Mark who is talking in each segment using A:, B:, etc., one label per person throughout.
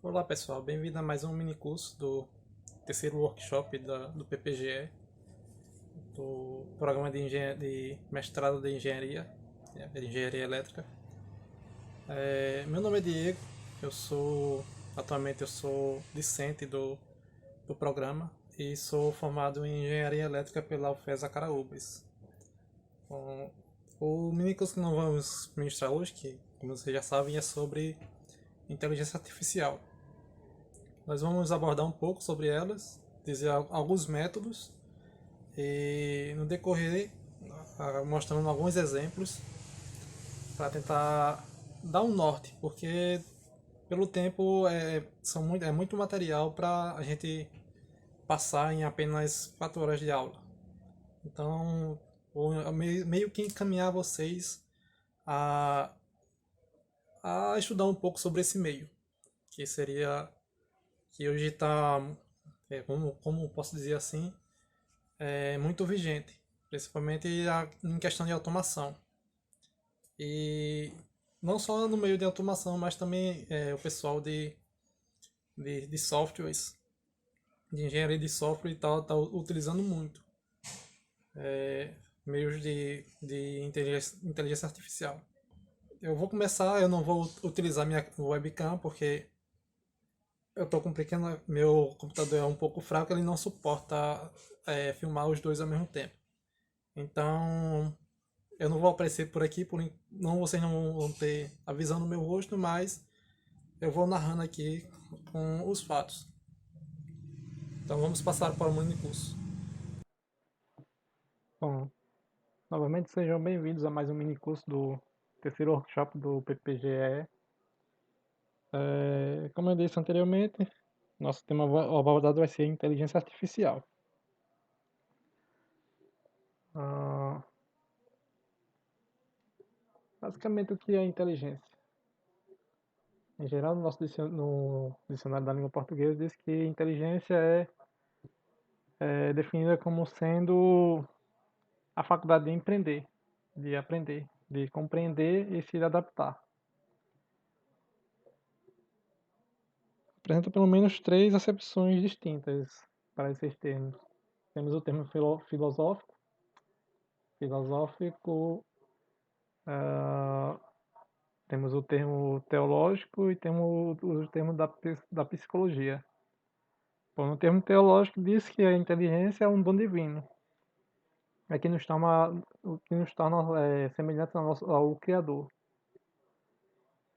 A: Olá pessoal, bem-vindo a mais um mini curso do terceiro workshop do PPGE, do programa de mestrado de engenharia elétrica. Meu nome é Diego, atualmente eu sou discente do programa e sou formado em engenharia elétrica pela UFES Acaraúbas. Bom, o mini curso que nós vamos ministrar hoje, que como vocês já sabem, é sobre inteligência artificial. Nós vamos abordar um pouco sobre elas, dizer alguns métodos e no decorrer mostrando alguns exemplos para tentar dar um norte, porque pelo tempo é muito material para a gente passar em apenas 4 horas de aula. Então, vou meio que encaminhar vocês a, a estudar um pouco sobre esse meio, que seria que hoje está, como posso dizer assim, muito vigente, principalmente em questão de automação. E não só no meio de automação, mas também o pessoal de softwares, de engenharia de software e tal, está utilizando muito meios de inteligência artificial. Eu vou começar, eu não vou utilizar minha webcam porque eu tô com um pequeno, meu computador é um pouco fraco, ele não suporta filmar os dois ao mesmo tempo. Então, eu não vou aparecer por aqui, não, vocês não vão ter a visão do meu rosto, mas eu vou narrando aqui com os fatos. Então vamos passar para o minicurso. Bom, novamente sejam bem-vindos a mais um minicurso do terceiro workshop do PPGE. Como eu disse anteriormente, nosso tema abordado vai ser inteligência artificial. Ah, Basicamente, o que é inteligência? Em geral, no dicionário da língua portuguesa diz que inteligência é definida como sendo a faculdade de empreender, de aprender, de compreender e se adaptar. Apresenta pelo menos três acepções distintas para esses termos. Temos o termo filosófico, ah, temos o termo teológico e temos o termo da psicologia. Bom, no termo teológico diz que a inteligência é um dom divino, é que nos torna, o que nos torna semelhantes ao Criador.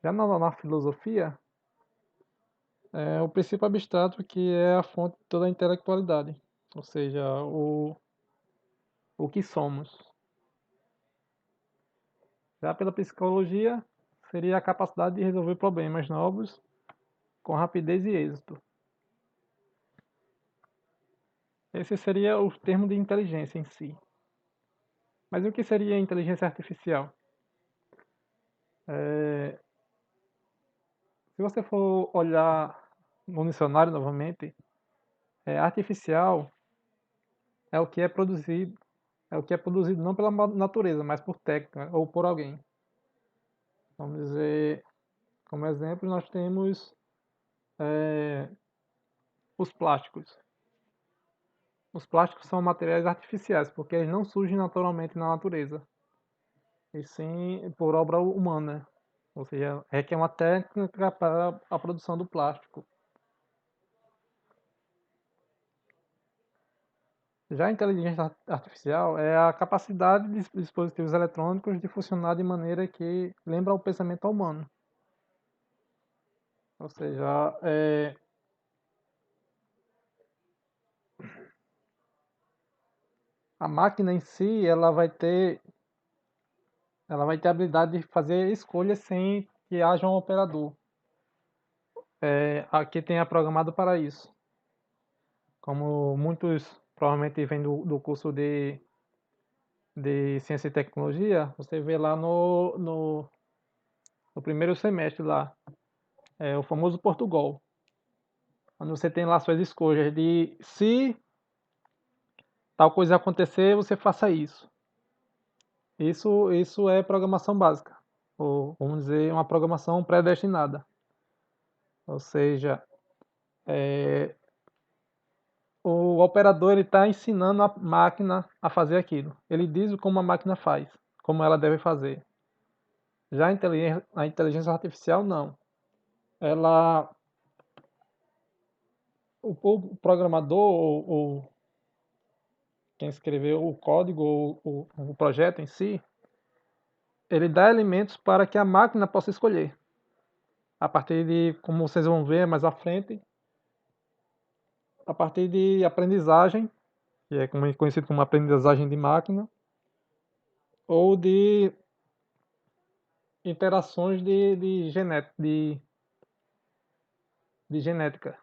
A: Já na filosofia, é o princípio abstrato que é a fonte de toda a intelectualidade, ou seja, o que somos. Já pela psicologia, seria a capacidade de resolver problemas novos com rapidez e êxito. Esse seria o termo de inteligência em si. Mas o que seria inteligência artificial? É, Se você for olhar no dicionário novamente, artificial é o que é produzido não pela natureza, mas por técnica ou por alguém. Vamos dizer, como exemplo, nós temos é, os plásticos. Os plásticos são materiais artificiais, porque eles não surgem naturalmente na natureza, e sim por obra humana. Ou seja, requer uma técnica para a produção do plástico. Já a inteligência artificial é a capacidade de dispositivos eletrônicos de funcionar de maneira que lembra o pensamento humano. Ou seja, a máquina em si ela vai ter a habilidade de fazer escolhas sem que haja um operador. Aqui tem a programado para isso. Como muitos provavelmente vêm do curso de ciência e tecnologia, você vê lá no primeiro semestre lá, o famoso Portugal, onde você tem lá suas escolhas de se tal coisa acontecer, você faça isso. Isso é programação básica, ou vamos dizer, uma programação predestinada. Ou seja, é, o operador está ensinando a máquina a fazer aquilo. Ele diz como a máquina faz, como ela deve fazer. Já a inteligência artificial não. Ela, o programador ou quem escreveu o código ou o projeto em si, ele dá elementos para que a máquina possa escolher. A partir de, como vocês vão ver mais à frente, a partir de aprendizagem, que é conhecido como aprendizagem de máquina, ou de interações de genética,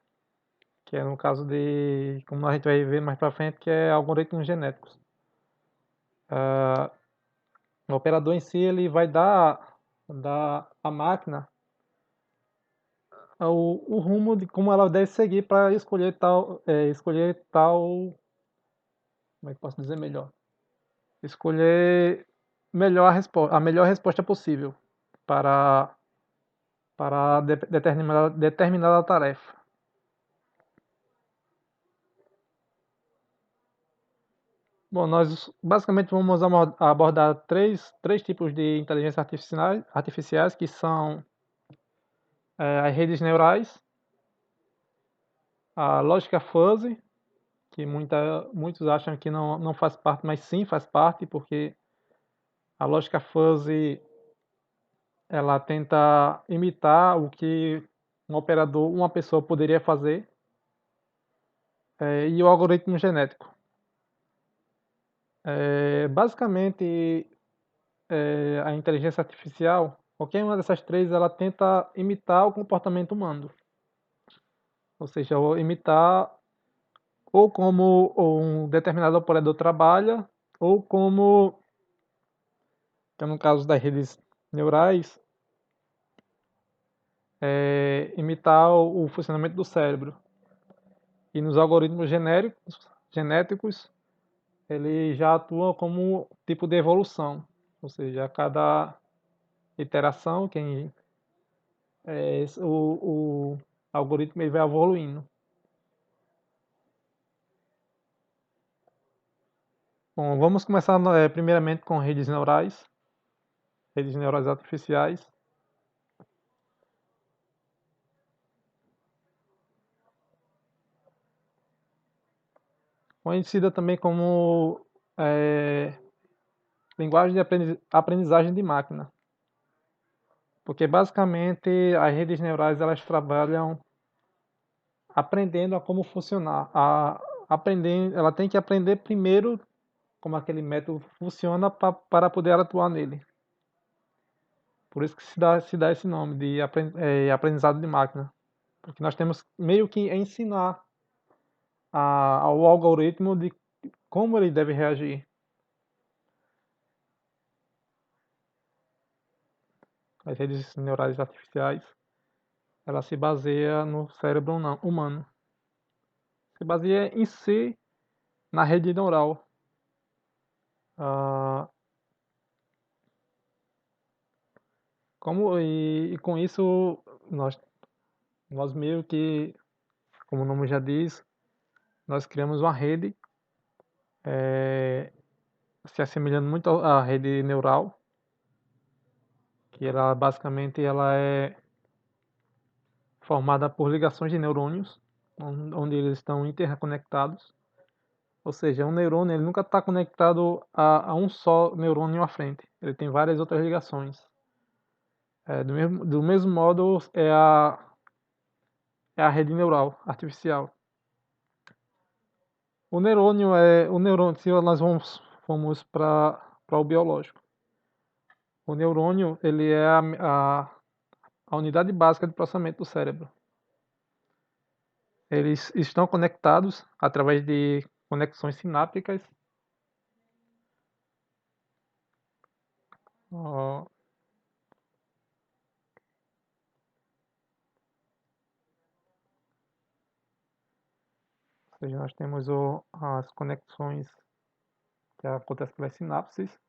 A: que é no caso de, como a gente vai ver mais para frente, que é algoritmos genéticos. O operador em si ele vai dar à máquina o rumo de como ela deve seguir para escolher tal, como é que posso dizer melhor? Escolher a melhor resposta possível para, para determinada tarefa. Bom, nós basicamente vamos abordar três tipos de inteligência artificiais que são as redes neurais, a lógica fuzzy, que muitos acham que não faz parte, mas sim faz parte, porque a lógica fuzzy ela tenta imitar o que um operador, uma pessoa poderia fazer, e o algoritmo genético. Basicamente, a inteligência artificial, qualquer uma dessas três, ela tenta imitar o comportamento humano, ou seja, imitar ou como um determinado operador trabalha, ou como, que é no caso das redes neurais, imitar o funcionamento do cérebro. E nos algoritmos genéticos, ele já atua como tipo de evolução, ou seja, a cada iteração, o algoritmo ele vai evoluindo. Bom, vamos começar primeiramente com redes neurais artificiais. Conhecida também como linguagem de aprendizagem de máquina, porque basicamente as redes neurais elas trabalham aprendendo a como funcionar, ela tem que aprender primeiro como aquele método funciona para poder atuar nele. Por isso que se dá esse nome de aprendizado de máquina, porque nós temos meio que ensinar ao algoritmo de como ele deve reagir. As redes neurais artificiais, ela se baseia no cérebro humano. Se baseia em si na rede neural. Ah, e com isso, nós meio que, como o nome já diz, nós criamos uma rede se assemelhando muito à rede neural, que ela basicamente ela é formada por ligações de neurônios, onde eles estão interconectados. Ou seja, um neurônio ele nunca está conectado a um só neurônio à frente. Ele tem várias outras ligações. Do mesmo modo é a rede neural artificial. O neurônio, se nós vamos para o biológico. O neurônio ele é a unidade básica de processamento do cérebro. Eles estão conectados através de conexões sinápticas. Ó, ou seja, nós temos as conexões que acontecem pelas sinapses.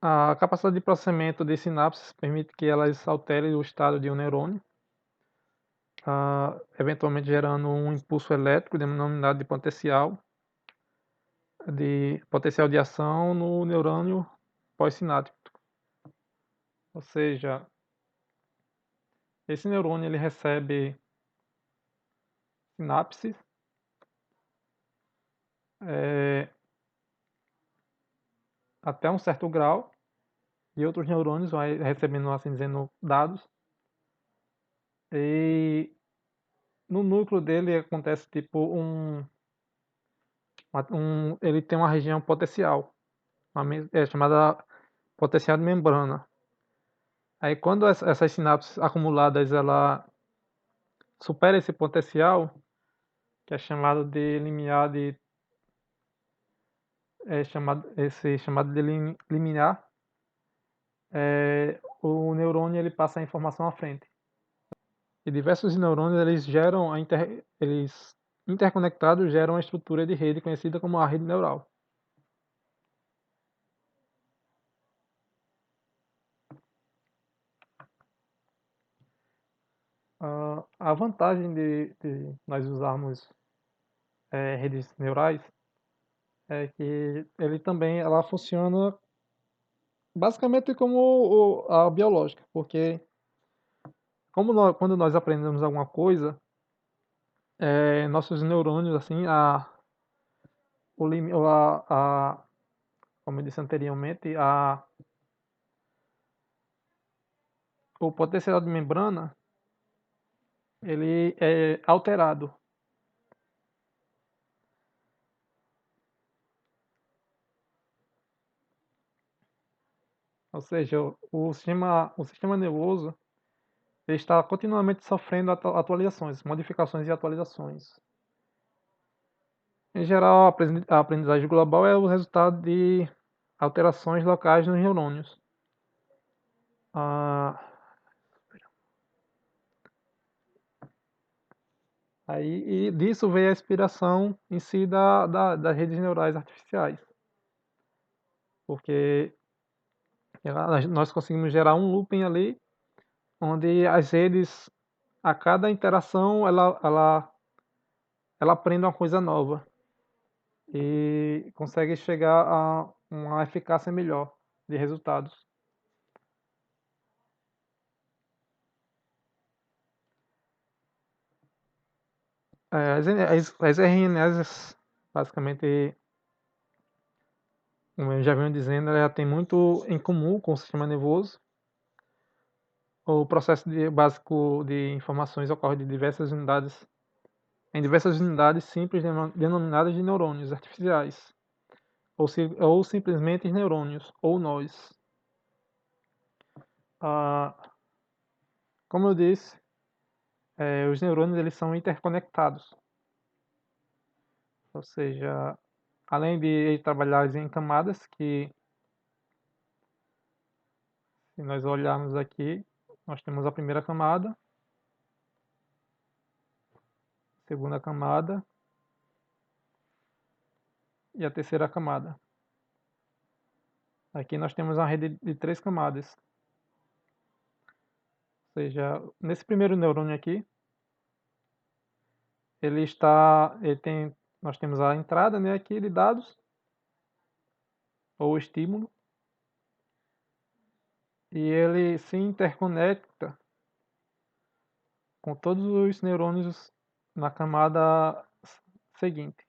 A: A capacidade de processamento de sinapses permite que elas alterem o estado de um neurônio, eventualmente gerando um impulso elétrico denominado de potencial de ação no neurônio pós-sináptico. Ou seja, esse neurônio ele recebe sinapses até um certo grau e outros neurônios vai recebendo, assim dizendo, dados. E no núcleo dele acontece tipo ele tem uma região potencial, chamada potencial de membrana. Aí quando essas sinapses acumuladas ela supera esse potencial, que é chamado de limiar de chamado de limiar, o neurônio ele passa a informação à frente. E diversos neurônios eles interconectados geram uma estrutura de rede conhecida como a rede neural. A vantagem de nós usarmos redes neurais é que ela funciona basicamente como a biológica, porque quando nós aprendemos alguma coisa, nossos neurônios, assim, o, lim- como eu disse anteriormente, o potencial de membrana ele é alterado. Ou seja, o sistema nervoso ele está continuamente sofrendo atualizações, modificações e atualizações. Em geral, a aprendizagem global é o resultado de alterações locais nos neurônios. Ah, e disso veio a inspiração em si das redes neurais artificiais, porque nós conseguimos gerar um looping ali, onde as redes, a cada interação, ela aprende uma coisa nova e consegue chegar a uma eficácia melhor de resultados. As RNAs, basicamente, como eu já venho dizendo, ela tem muito em comum com o sistema nervoso. O processo básico de informações ocorre em diversas unidades simples denominadas de neurônios artificiais, ou simplesmente neurônios, ou nós. Ah, como eu disse, os neurônios eles são interconectados, ou seja, além de trabalhar em camadas, que se nós olharmos aqui, nós temos a primeira camada, segunda camada e a terceira camada. Aqui nós temos uma rede de 3 camadas. Ou seja, nesse primeiro neurônio aqui, nós temos a entrada, né, aqui de dados, ou estímulo, e ele se interconecta com todos os neurônios na camada seguinte.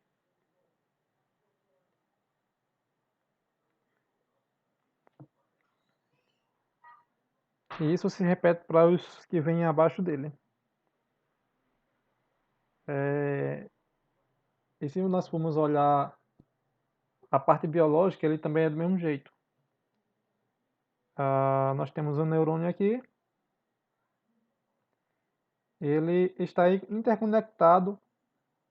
A: E isso se repete para os que vêm abaixo dele. E se nós formos olhar a parte biológica, ele também é do mesmo jeito. Nós temos um neurônio aqui, ele está interconectado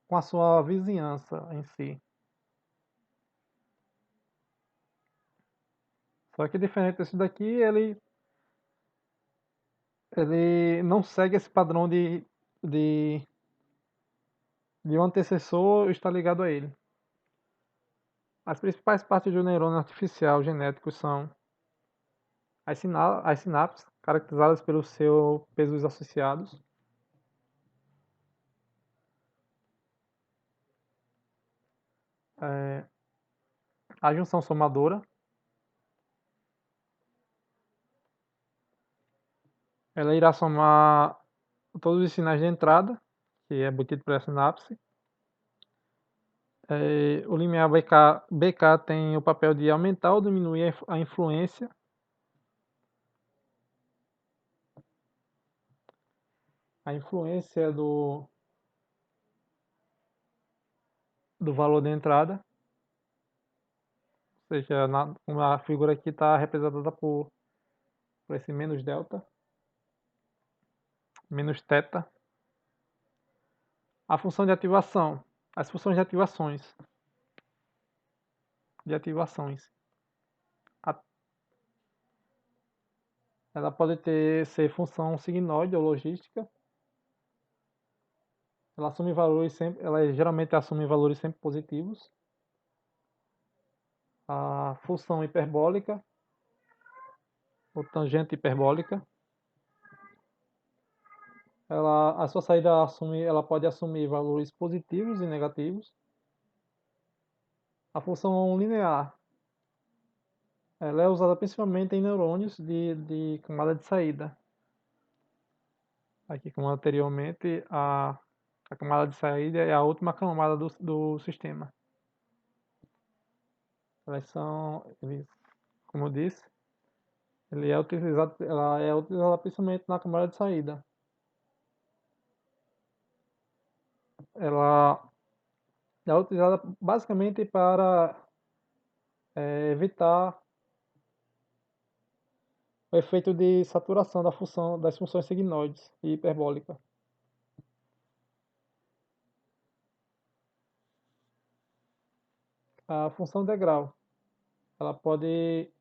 A: com a sua vizinhança em si. Só que diferente desse daqui, ele não segue esse padrão de, de um antecessor estar ligado a ele. As principais partes do neurônio artificial genético são As sinapses, caracterizadas pelos seus pesos associados. É, a junção somadora, ela irá somar todos os sinais de entrada, que é embutido por essa sinapse. O limiar BK tem o papel de aumentar ou diminuir a influência. A influência do valor de entrada. Ou seja, a figura aqui está representada por esse menos delta, menos θ. A função de ativação, as funções de ativações. Ela pode ser função signóide ou logística. Ela geralmente assume valores sempre positivos. A função hiperbólica, ou tangente hiperbólica, a sua saída ela pode assumir valores positivos e negativos. A função linear, ela é usada principalmente em neurônios de camada de saída. Aqui, como anteriormente, a camada de saída é a última camada do sistema. Como eu disse, ela é utilizada principalmente na camada de saída. Ela é utilizada basicamente para evitar o efeito de saturação das funções signoides e hiperbólica. A função degrau, ela pode,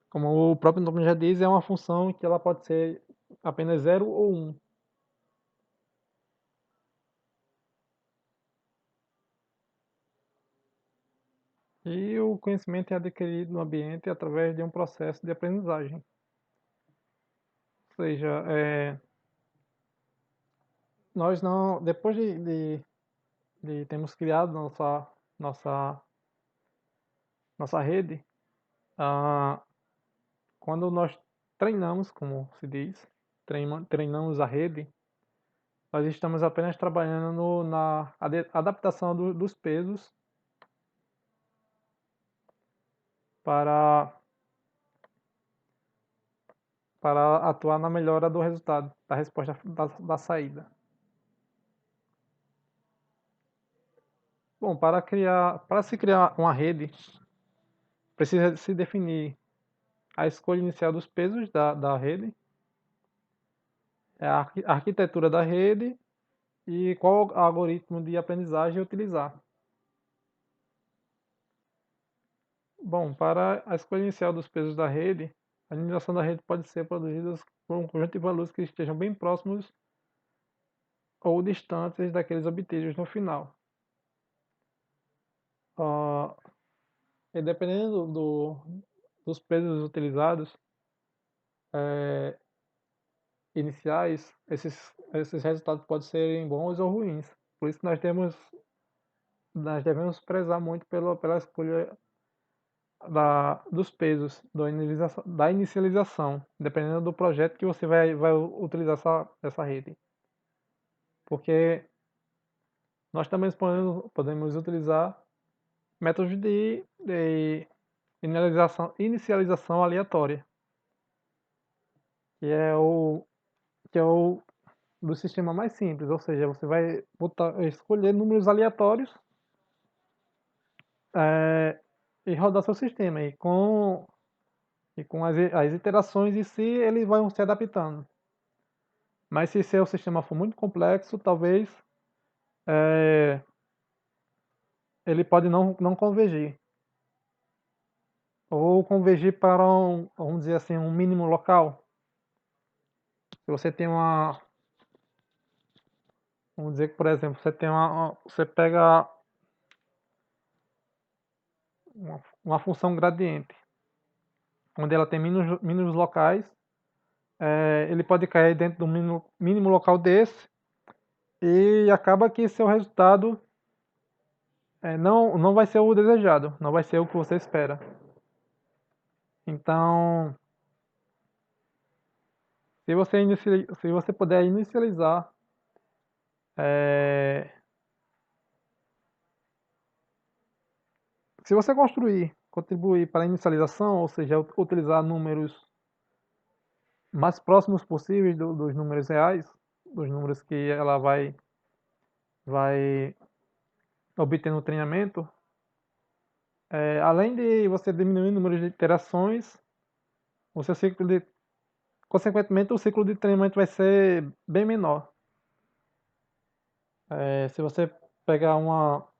A: como o próprio nome já diz, é uma função que ela pode ser apenas 0 ou 1. E o conhecimento é adquirido no ambiente através de um processo de aprendizagem. Ou seja, nós não, depois de termos criado nossa rede, quando nós treinamos, como se diz, treinamos a rede, nós estamos apenas trabalhando na adaptação dos pesos para atuar na melhora do resultado, da resposta da saída. Bom, para se criar uma rede, precisa se definir a escolha inicial dos pesos da rede, a arquitetura da rede e qual algoritmo de aprendizagem utilizar. Bom, para a escolha inicial dos pesos da rede, a mineração da rede pode ser produzida por um conjunto de valores que estejam bem próximos ou distantes daqueles obtidos no final. E dependendo dos pesos utilizados iniciais, esses resultados podem serem bons ou ruins. Por isso nós devemos prezar muito pela escolha dos pesos, da inicialização, dependendo do projeto que você vai utilizar essa rede. Porque nós também podemos utilizar métodos de inicialização aleatória, que é o do sistema mais simples, ou seja, você vai escolher números aleatórios e rodar seu sistema. E com as iterações em si, eles vão se adaptando. Mas se seu sistema for muito complexo, talvez ele pode não convergir. Ou convergir para vamos dizer assim, um mínimo local. Se você tem vamos dizer que, por exemplo, você pega uma função gradiente. onde ela tem mínimos locais, ele pode cair dentro do mínimo local desse e acaba que seu resultado não vai ser o desejado, não vai ser o que você espera. Então, se você puder inicializar é, se você contribuir para a inicialização, ou seja, utilizar números mais próximos possíveis dos números reais, dos números que ela vai obter no treinamento, além de você diminuir o número de iterações, o seu ciclo de, consequentemente, o ciclo de treinamento vai ser bem menor. Se você pegar uma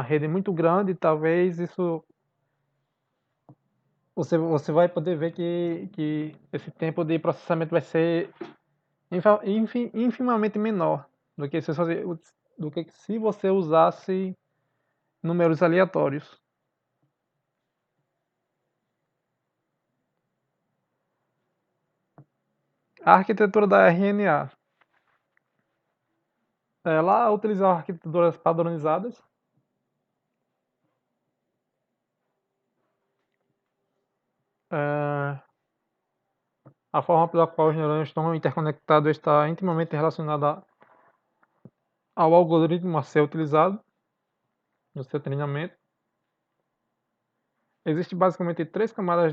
A: rede muito grande, talvez você vai poder ver que esse tempo de processamento vai ser infimamente menor do que se você usasse números aleatórios. A arquitetura da RNA. Ela utiliza arquiteturas padronizadas. A forma pela qual os neurônios estão interconectados está intimamente relacionada ao algoritmo a ser utilizado no seu treinamento. Existem basicamente 3 camadas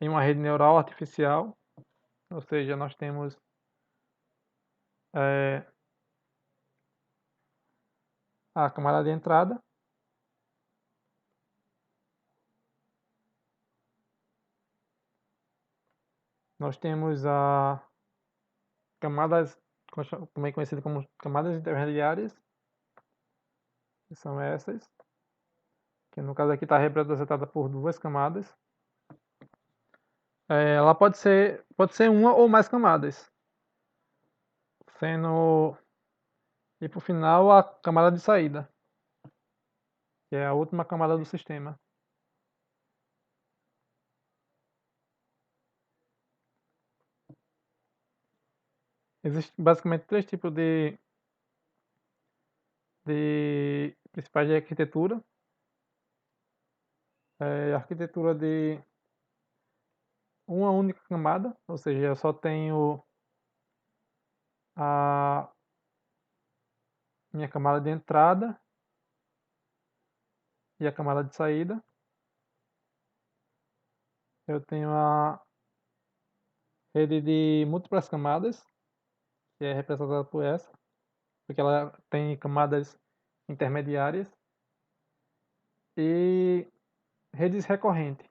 A: em uma rede neural artificial, ou seja, nós temos a camada de entrada, nós temos a camadas, também conhecidas como camadas intermediárias, que são essas, que no caso aqui está representada por 2 camadas. Ela pode ser uma ou mais camadas, sendo, e por final, a camada de saída, que é a última camada do sistema. Existem basicamente 3 tipos de principais de arquitetura. A arquitetura de uma única camada, ou seja, eu só tenho a minha camada de entrada e a camada de saída. Eu tenho a rede de múltiplas camadas, que é representada por essa, porque ela tem camadas intermediárias, e redes recorrentes.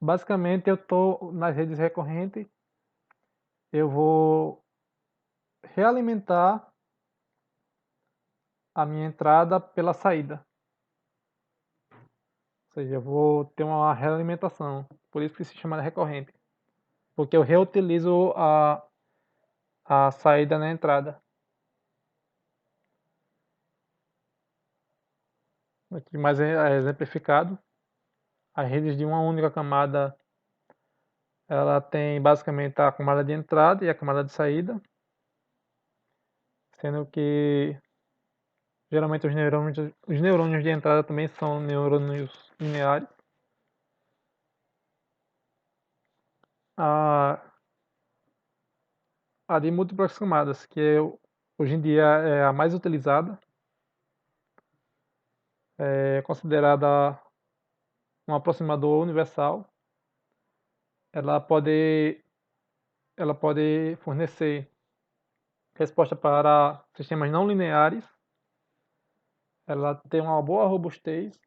A: Basicamente, eu estou nas redes recorrentes, eu vou realimentar a minha entrada pela saída. Ou seja, eu vou ter uma realimentação, por isso que se chama recorrente, porque eu reutilizo a saída na entrada. Aqui mais exemplificado, as redes de uma única camada, ela tem basicamente a camada de entrada e a camada de saída, sendo que geralmente os neurônios de entrada também são neurônios lineares. A, a de múltiplas camadas, que hoje em dia é a mais utilizada, é considerada um aproximador universal. Ela pode, ela pode fornecer resposta para sistemas não lineares. Ela tem uma boa robustez.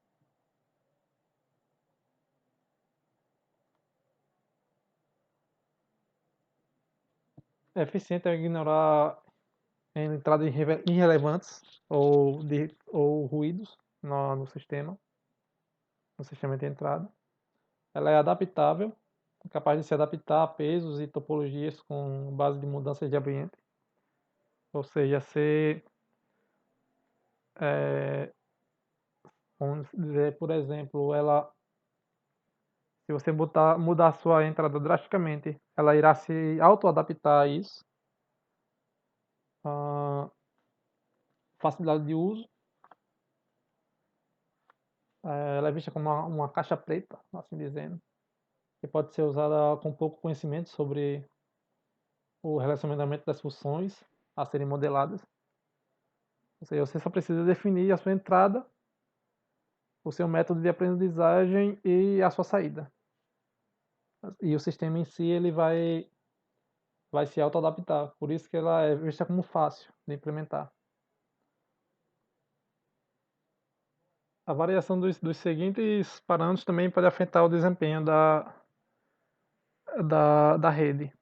A: É eficiente em ignorar entradas irrelevantes ou ruídos no sistema de entrada. Ela é adaptável, capaz de se adaptar a pesos e topologias com base de mudanças de ambiente, ou seja, ser Vamos dizer, por exemplo, se você mudar a sua entrada drasticamente, ela irá se auto-adaptar a isso. Ah, facilidade de uso, ela é vista como uma caixa preta, assim dizendo, que pode ser usada com pouco conhecimento sobre o relacionamento das funções a serem modeladas. Ou seja, você só precisa definir a sua entrada, o seu método de aprendizagem e a sua saída. E o sistema em si ele vai se auto-adaptar. Por isso que ela é vista como fácil de implementar. A variação dos seguintes parâmetros também pode afetar o desempenho da rede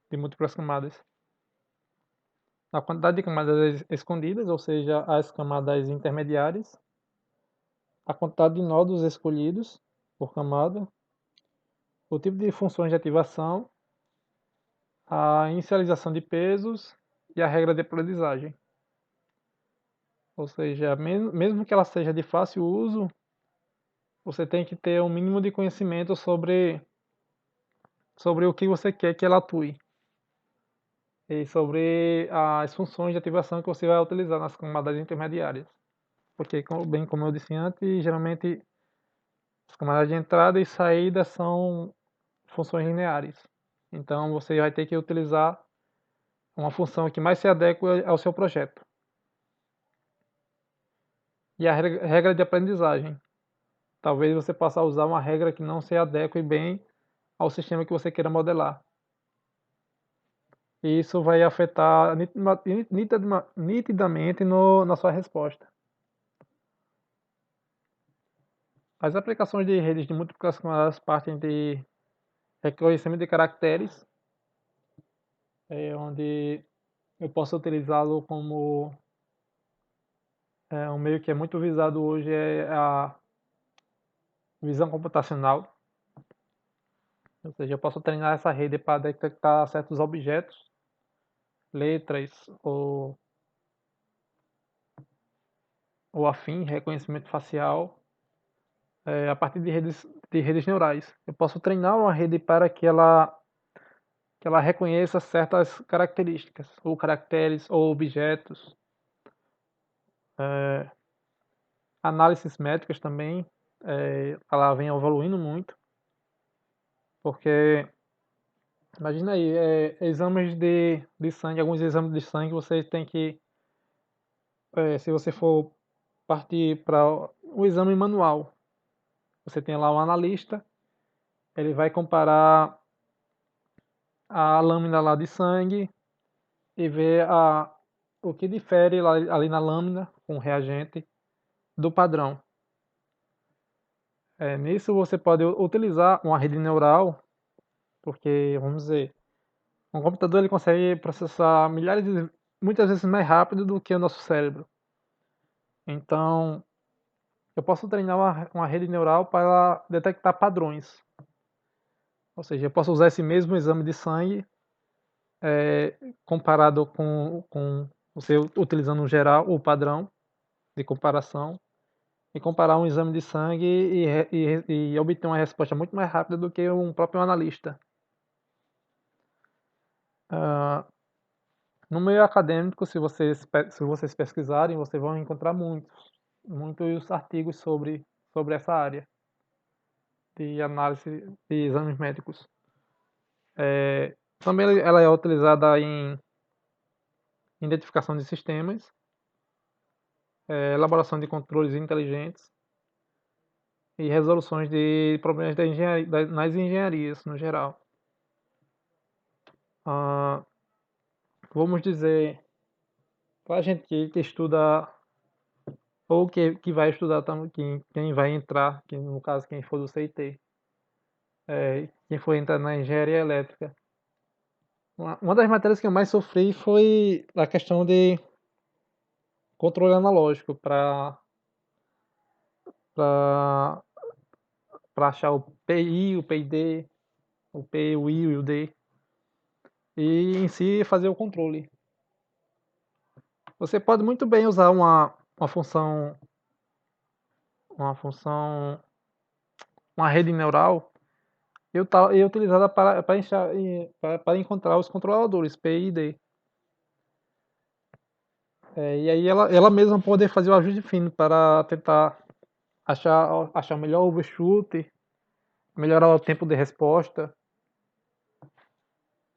A: de múltiplas camadas. A quantidade de camadas escondidas, ou seja, as camadas intermediárias, a quantidade de nódulos escolhidos por camada, o tipo de funções de ativação, a inicialização de pesos e a regra de aprendizagem. Ou seja, mesmo que ela seja de fácil uso, você tem que ter um mínimo de conhecimento sobre o que você quer que ela atue e sobre as funções de ativação que você vai utilizar nas camadas intermediárias. Porque, bem como eu disse antes, geralmente as camadas de entrada e saída são funções lineares. Então você vai ter que utilizar uma função que mais se adequa ao seu projeto. E a regra de aprendizagem. Talvez você possa usar uma regra que não se adeque bem ao sistema que você queira modelar. E isso vai afetar nitidamente na sua resposta. As aplicações de redes de múltiplas camadas partem de reconhecimento de caracteres, onde eu posso utilizá-lo como um meio que é muito visado hoje é a visão computacional. Ou seja, eu posso treinar essa rede para detectar certos objetos, letras ou afim, reconhecimento facial, a partir de redes neurais. Eu posso treinar uma rede para que ela reconheça certas características, ou caracteres, ou objetos. Análises métricas também, ela vem evoluindo muito, porque imagina aí, exames de sangue, alguns exames de sangue você tem que, se você for partir para o exame manual, você tem lá um analista, ele vai comparar a lâmina lá de sangue e ver o que difere ali na lâmina com o reagente do padrão. Nisso você pode utilizar uma rede neural, porque, vamos dizer, um computador ele consegue processar muitas vezes mais rápido do que o nosso cérebro. Então, eu posso treinar uma rede neural para detectar padrões. Ou seja, eu posso usar esse mesmo exame de sangue comparado com você utilizando o geral, o padrão de comparação, e comparar um exame de sangue e obter uma resposta muito mais rápida do que um próprio analista. No meio acadêmico, se vocês pesquisarem, vocês vão encontrar muitos artigos sobre essa área de análise de exames médicos. Também ela é utilizada em identificação de sistemas, elaboração de controles inteligentes e resoluções de problemas nas engenharias no geral. Vamos dizer, para a gente que estuda ou que vai estudar, quem vai entrar, que no caso quem for do CIT, quem for entrar na engenharia elétrica. Uma das matérias que eu mais sofri foi a questão de controle analógico para achar o PI, o PID, o P, o I e o D, e em si fazer o controle. Você pode muito bem usar uma função uma rede neural, e utilizada para encontrar os controladores PID. E aí ela mesma poder fazer o ajuste fino para tentar achar melhor overshoot, melhorar o tempo de resposta.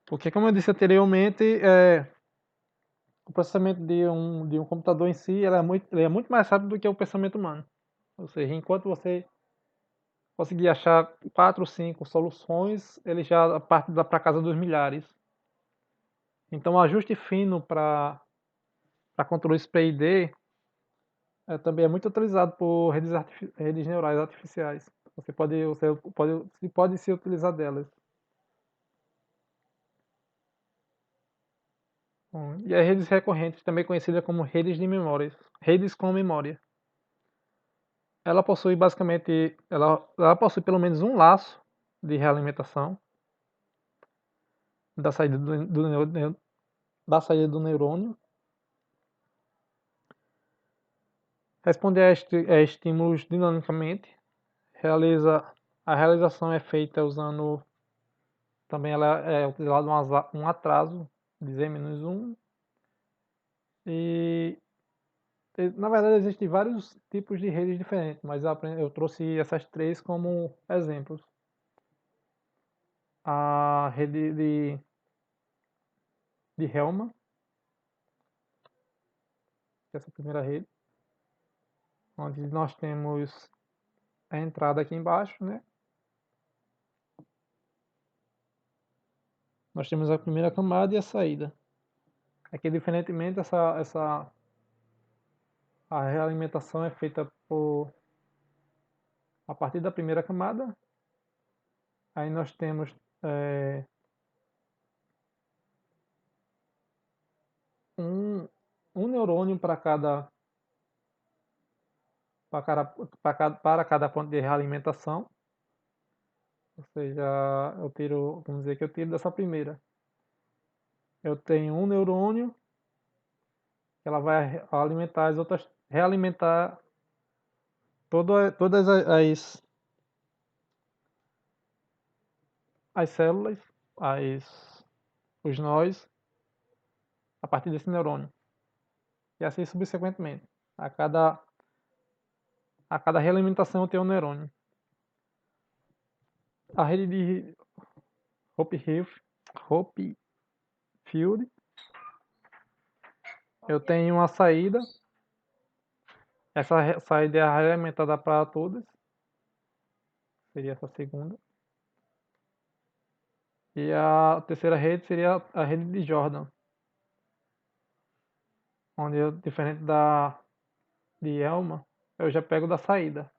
A: Porque, como eu disse anteriormente, o processamento de um computador em si ele é muito mais rápido do que o pensamento humano. Ou seja, enquanto você conseguir achar 4, 5 soluções, ele já parte para casa dos milhares. Então, o ajuste fino para controles PID também é muito utilizado por redes neurais artificiais. Você pode se utilizar delas. Bom, e as redes recorrentes, também conhecidas como redes de memórias, redes com memória. Ela possui basicamente, ela possui pelo menos um laço de realimentação da saída da saída do neurônio. Responde a estímulos dinamicamente. A realização é feita usando, também ela é utilizado um atraso de Z-1. E na verdade existem vários tipos de redes diferentes, mas eu trouxe essas três como exemplos. A rede de Hellman, que é essa primeira rede, onde nós temos a entrada aqui embaixo, né? Nós temos a primeira camada e a saída. Aqui, diferentemente, a realimentação é feita a partir da primeira camada. Aí nós temos um neurônio para cada ponto de realimentação. Ou seja, vamos dizer que eu tiro dessa primeira. Eu tenho um neurônio, que ela vai alimentar as outras, realimentar todas as células, os nós, a partir desse neurônio. E assim subsequentemente. A cada realimentação eu tenho um neurônio. A rede de Hopfield, eu tenho uma saída. Essa saída é alimentada para todas. Seria essa segunda. E a terceira rede seria a rede de Jordan, onde eu, diferente de Elma, eu já pego da saída.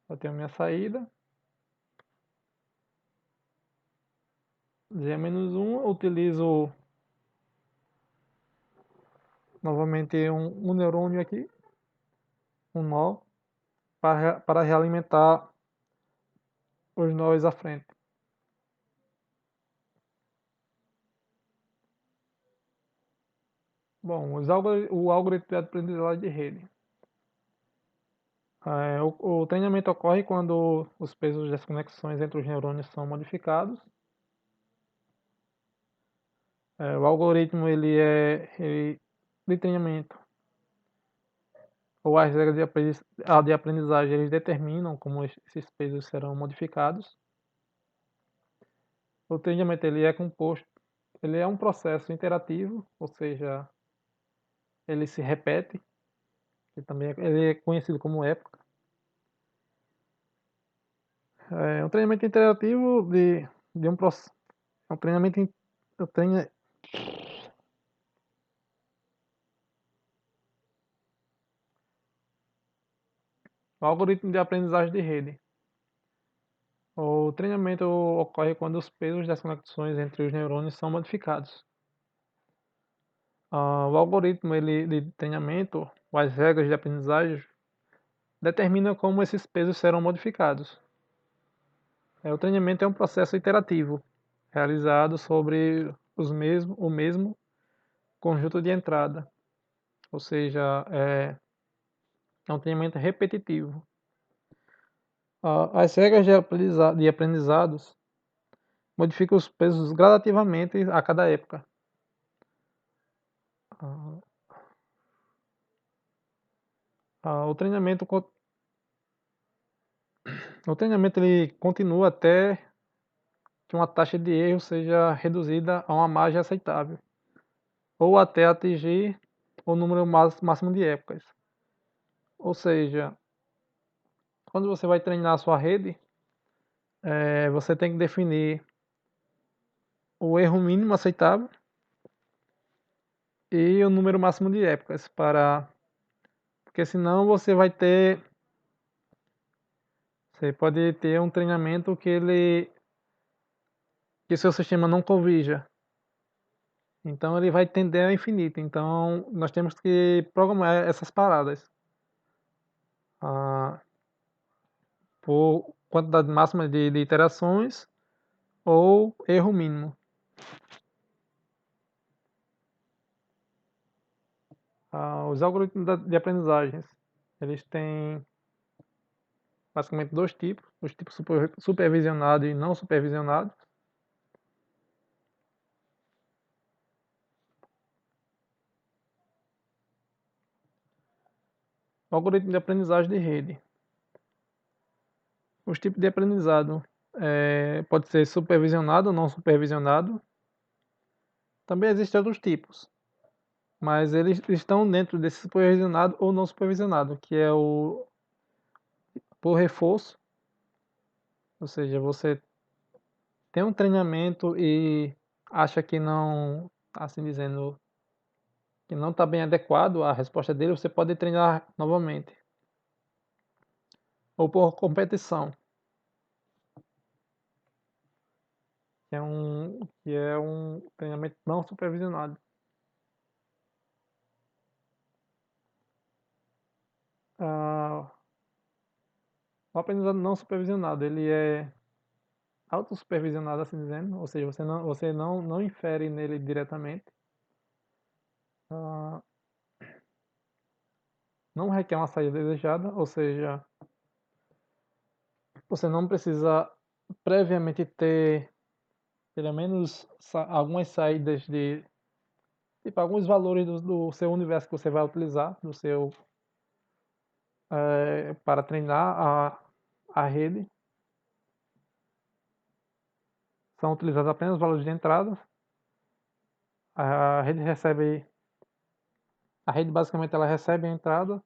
A: Eu tenho minha saída. Z-1, utilizo novamente um neurônio aqui, um nó, para realimentar os nós à frente. Bom, o algoritmo de aprendizagem de rede. O treinamento ocorre quando os pesos das conexões entre os neurônios são modificados. O algoritmo de treinamento, ou as regras de aprendizagem, eles determinam como esses pesos serão modificados. O treinamento ele é um processo interativo, ou seja, ele se repete, ele é conhecido como época. É um treinamento interativo de um processo. É um treinamento. O algoritmo de aprendizagem de rede. O treinamento ocorre quando os pesos das conexões entre os neurônios são modificados. O algoritmo de treinamento, ou as regras de aprendizagem, determina como esses pesos serão modificados. O treinamento é um processo iterativo, realizado sobre o mesmo conjunto de entrada. Ou seja, É um treinamento repetitivo. As regras de aprendizados modificam os pesos gradativamente a cada época. Ah, o treinamento, ele continua até que uma taxa de erro seja reduzida a uma margem aceitável, ou até atingir o número máximo de épocas. Ou seja, quando você vai treinar a sua rede, você tem que definir o erro mínimo aceitável e o número máximo de épocas porque senão você pode ter um treinamento que seu sistema não convija. Então ele vai tender ao infinito. Então nós temos que programar essas paradas. Ah, por quantidade máxima de iterações ou erro mínimo. Os algoritmos de aprendizagens, eles têm basicamente dois tipos, os tipos supervisionado e não supervisionado. O algoritmo de aprendizagem de rede. Os tipos de aprendizado pode ser supervisionado ou não supervisionado. Também existem outros tipos, mas eles estão dentro desse supervisionado ou não supervisionado, que é o por reforço, ou seja, você tem um treinamento e acha que não, assim dizendo, que não está bem adequado a resposta dele, você pode treinar novamente. Ou por competição, que é um treinamento não supervisionado. Ah, o aprendizado não supervisionado, ele é autossupervisionado, assim dizendo, ou seja, você não infere nele diretamente. Ah, não requer uma saída desejada, ou seja, você não precisa previamente ter pelo menos algumas saídas tipo, alguns valores do seu universo que você vai utilizar, para treinar a rede. São utilizados apenas os valores de entrada. A rede recebe, a rede basicamente ela recebe a entrada,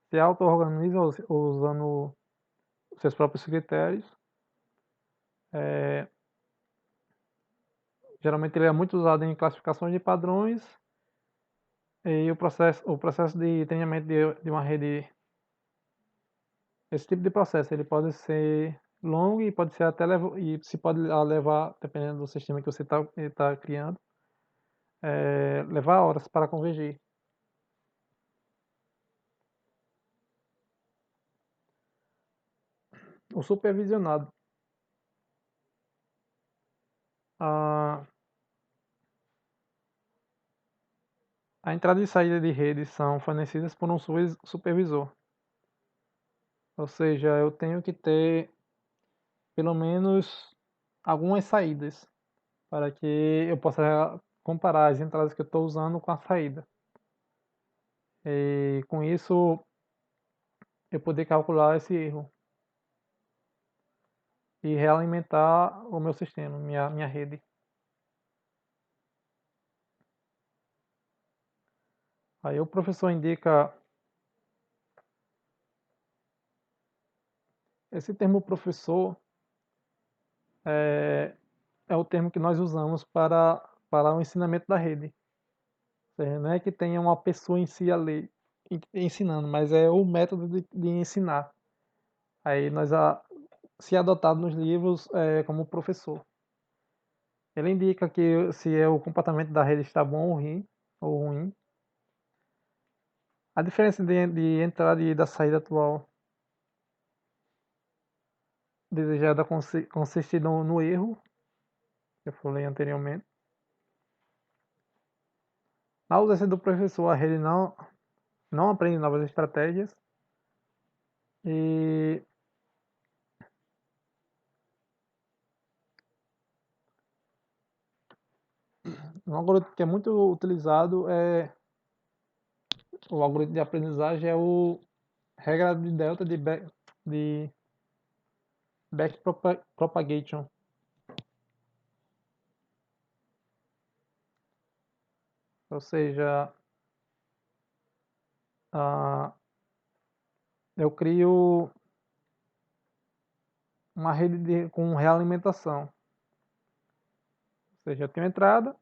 A: se auto-organiza usando seus próprios critérios. É, geralmente ele é muito usado em classificações de padrões e o processo de treinamento de uma rede, esse tipo de processo, ele pode ser longo e pode ser até e se pode levar, dependendo do sistema que você está criando, levar horas para convergir. O supervisionado. A, a entrada e saída de rede são fornecidas por um supervisor. Ou seja, eu tenho que ter pelo menos algumas saídas para que eu possa comparar as entradas que eu estou usando com a saída. E com isso eu poder calcular esse erro e realimentar o meu sistema, minha rede. Aí o professor indica, esse termo professor é o termo que nós usamos para o ensinamento da rede. Ou seja, não é que tenha uma pessoa em si ali ensinando, mas é o método de ensinar. Aí se adotado nos livros como professor. Ele indica que se o comportamento da rede está bom ou ruim. A diferença de entrada e da saída atual desejada consiste no erro, que eu falei anteriormente. Na ausência do professor, a rede não aprende novas estratégias. E um algoritmo que é muito utilizado é o algoritmo de aprendizagem, é o regra de delta de backpropagation. Ou seja, eu crio uma rede com realimentação. Ou seja, eu tenho entrada,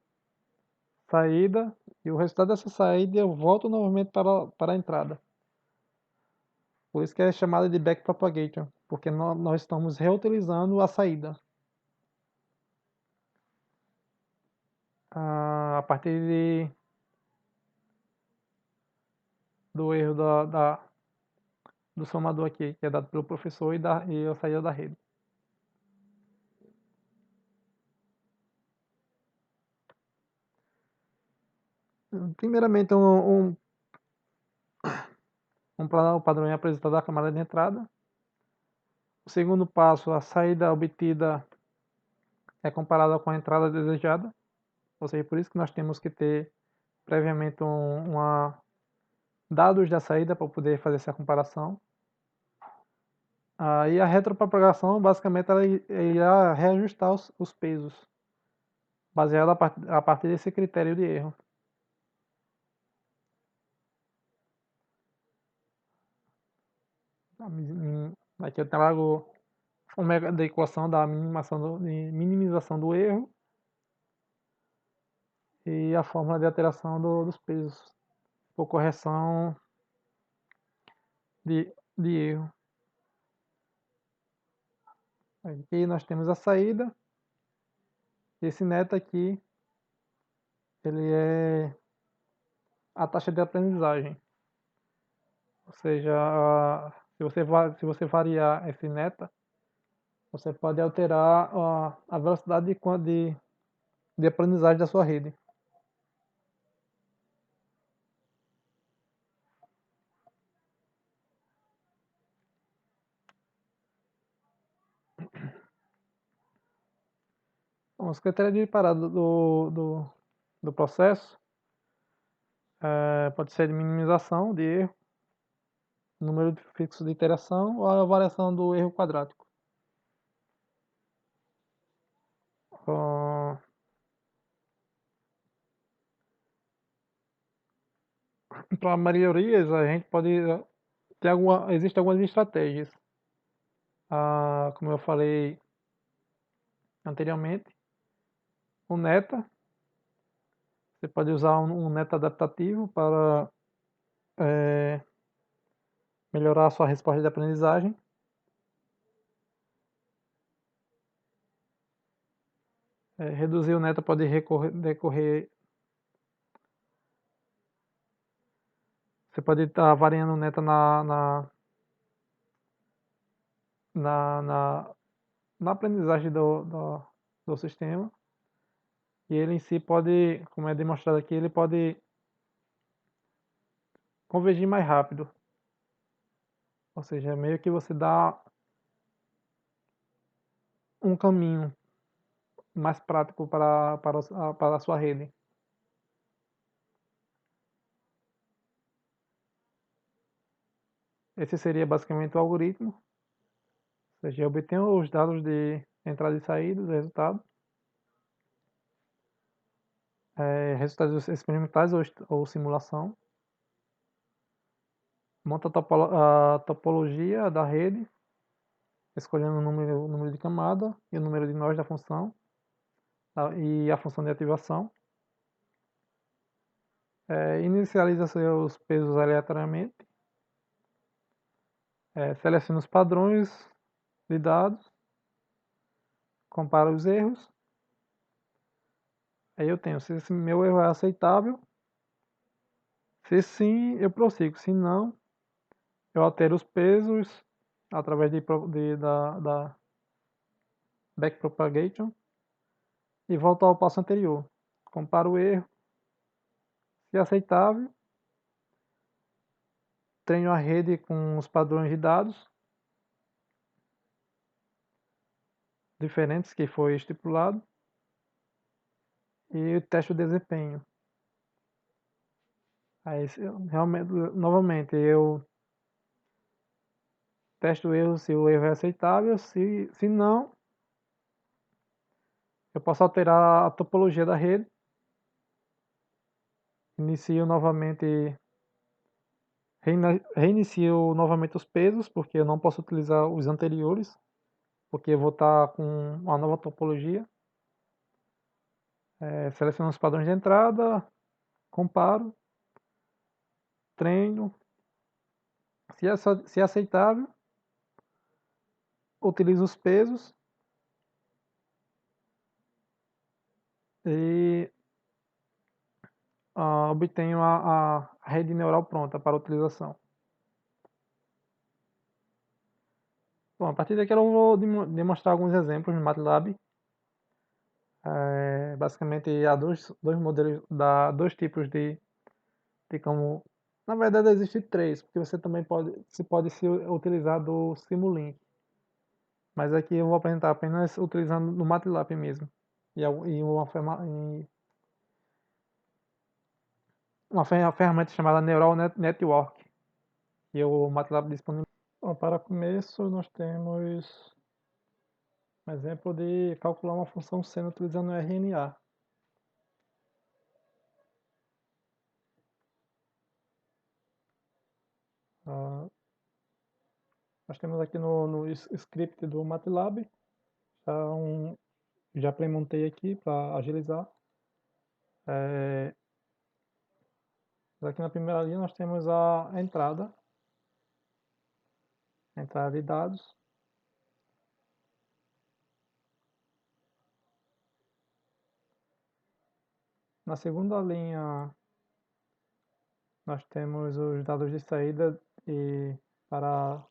A: saída, e o resultado dessa saída eu volto novamente para a entrada. Por isso que é chamada de backpropagation, porque nós estamos reutilizando a saída. A partir do erro do somador aqui, que é dado pelo professor e a saída da rede. Primeiramente, um padrão é apresentado à camada de entrada. O segundo passo, a saída obtida é comparada com a entrada desejada. Ou seja, por isso que nós temos que ter previamente dados da saída para poder fazer essa comparação. E a retropropagação, basicamente, ela irá reajustar os pesos, baseado a partir desse critério de erro. Aqui eu trago da equação da minimização do erro e a fórmula de alteração dos pesos por correção de erro. Aqui nós temos a saída. Esse neto aqui, ele é a taxa de aprendizagem. Ou seja, se você variar esse neta, você pode alterar a velocidade de aprendizagem da sua rede. Bom, os critérios de parada do processo pode ser de minimização de erro, número fixo de iteração ou a variação do erro quadrático. Para melhorias, a gente pode ter existem algumas estratégias. Como eu falei anteriormente, o Neta, você pode usar um Neta adaptativo para melhorar a sua resposta de aprendizagem. Reduzir o Neta pode decorrer. Você pode estar variando o Neta na aprendizagem do sistema. E ele em si pode, como é demonstrado aqui, ele pode convergir mais rápido. Ou seja, meio que você dá um caminho mais prático para a sua rede. Esse seria basicamente o algoritmo. Ou seja, eu obtenho os dados de entrada e saída, os resultados. Resultados experimentais ou simulação. Monta a topologia da rede, escolhendo o número de camada e o número de nós da função e a função de ativação. Inicializa seus pesos aleatoriamente. Seleciona os padrões de dados. Compara os erros. Aí eu tenho, se esse meu erro é aceitável, se sim, eu prossigo. Se não, eu altero os pesos através da backpropagation e volto ao passo anterior. Comparo o erro. Se aceitável, treino a rede com os padrões de dados diferentes que foi estipulado e o teste de desempenho. Aí, realmente, novamente, eu testo o erro se o erro é aceitável, se não, eu posso alterar a topologia da rede, inicio novamente, reinicio novamente os pesos, porque eu não posso utilizar os anteriores, porque eu vou estar com uma nova topologia. Seleciono os padrões de entrada, comparo, treino, se é aceitável, utilizo os pesos e obtenho a rede neural pronta para utilização. Bom, a partir daqui eu vou demonstrar alguns exemplos no MATLAB. Basicamente há dois modelos, dois tipos de como. Na verdade existem três, porque você também pode se utilizar do Simulink. Mas aqui eu vou apresentar apenas utilizando no MATLAB mesmo. Uma ferramenta chamada Neural Network, que o MATLAB disponibiliza. Bom, para começo, nós temos um exemplo de calcular uma função seno utilizando RNA. Ah, nós temos aqui no script do MATLAB, já pré-montei aqui para agilizar. Aqui na primeira linha nós temos a entrada de dados. Na segunda linha nós temos os dados de saída e para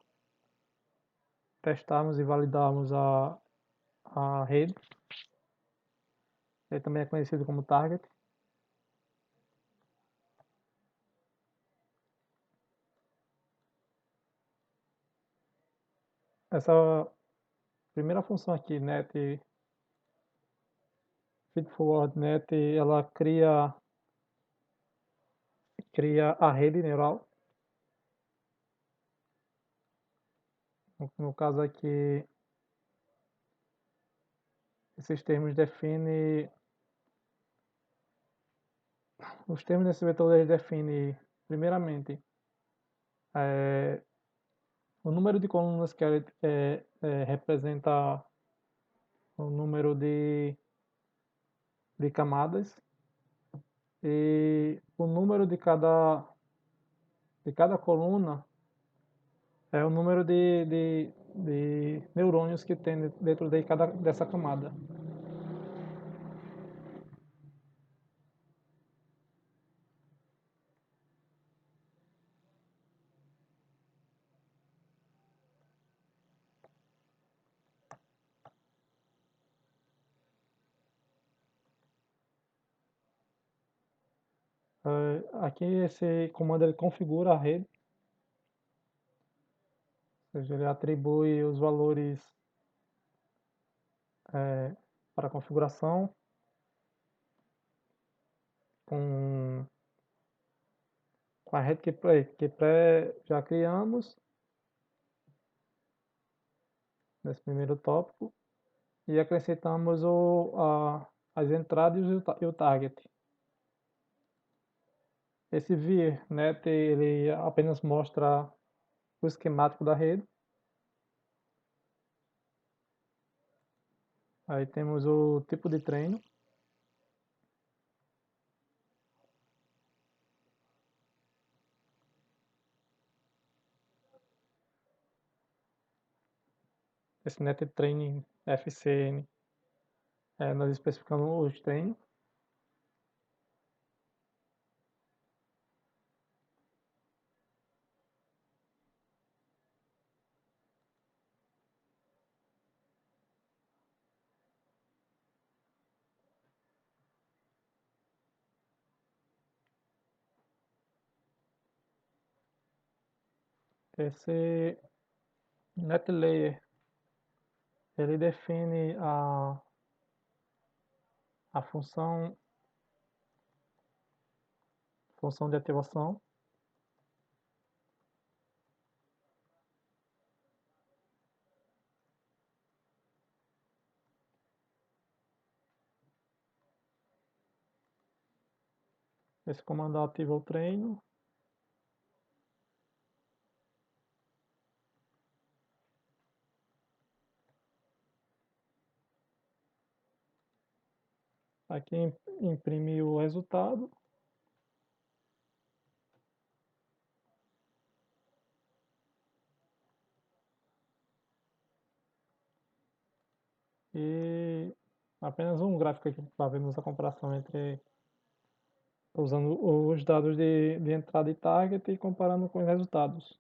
A: testarmos e validarmos a rede. Ele também é conhecido como target. Essa primeira função aqui, net feed forward net, ela cria a rede neural. No caso aqui, esses termos definem. Os termos desse vetor definem, primeiramente, o número de colunas que representa o número de camadas e o número de cada coluna é o número de neurônios que tem dentro dessa camada. Aqui esse comando ele configura a rede, ou seja, ele atribui os valores para configuração com, a rede que já criamos nesse primeiro tópico e acrescentamos as entradas e o target. Esse vir net ele apenas mostra o esquemático da rede. Aí temos o tipo de treino. Esse net training FCN, nós especificamos os treinos. Esse net layer Ele define a função de ativação. Esse comando ativa o treino. Aqui imprime o resultado. E apenas um gráfico aqui para vermos a comparação entre usando os dados de entrada e target e comparando com os resultados.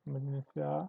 A: Vamos iniciar.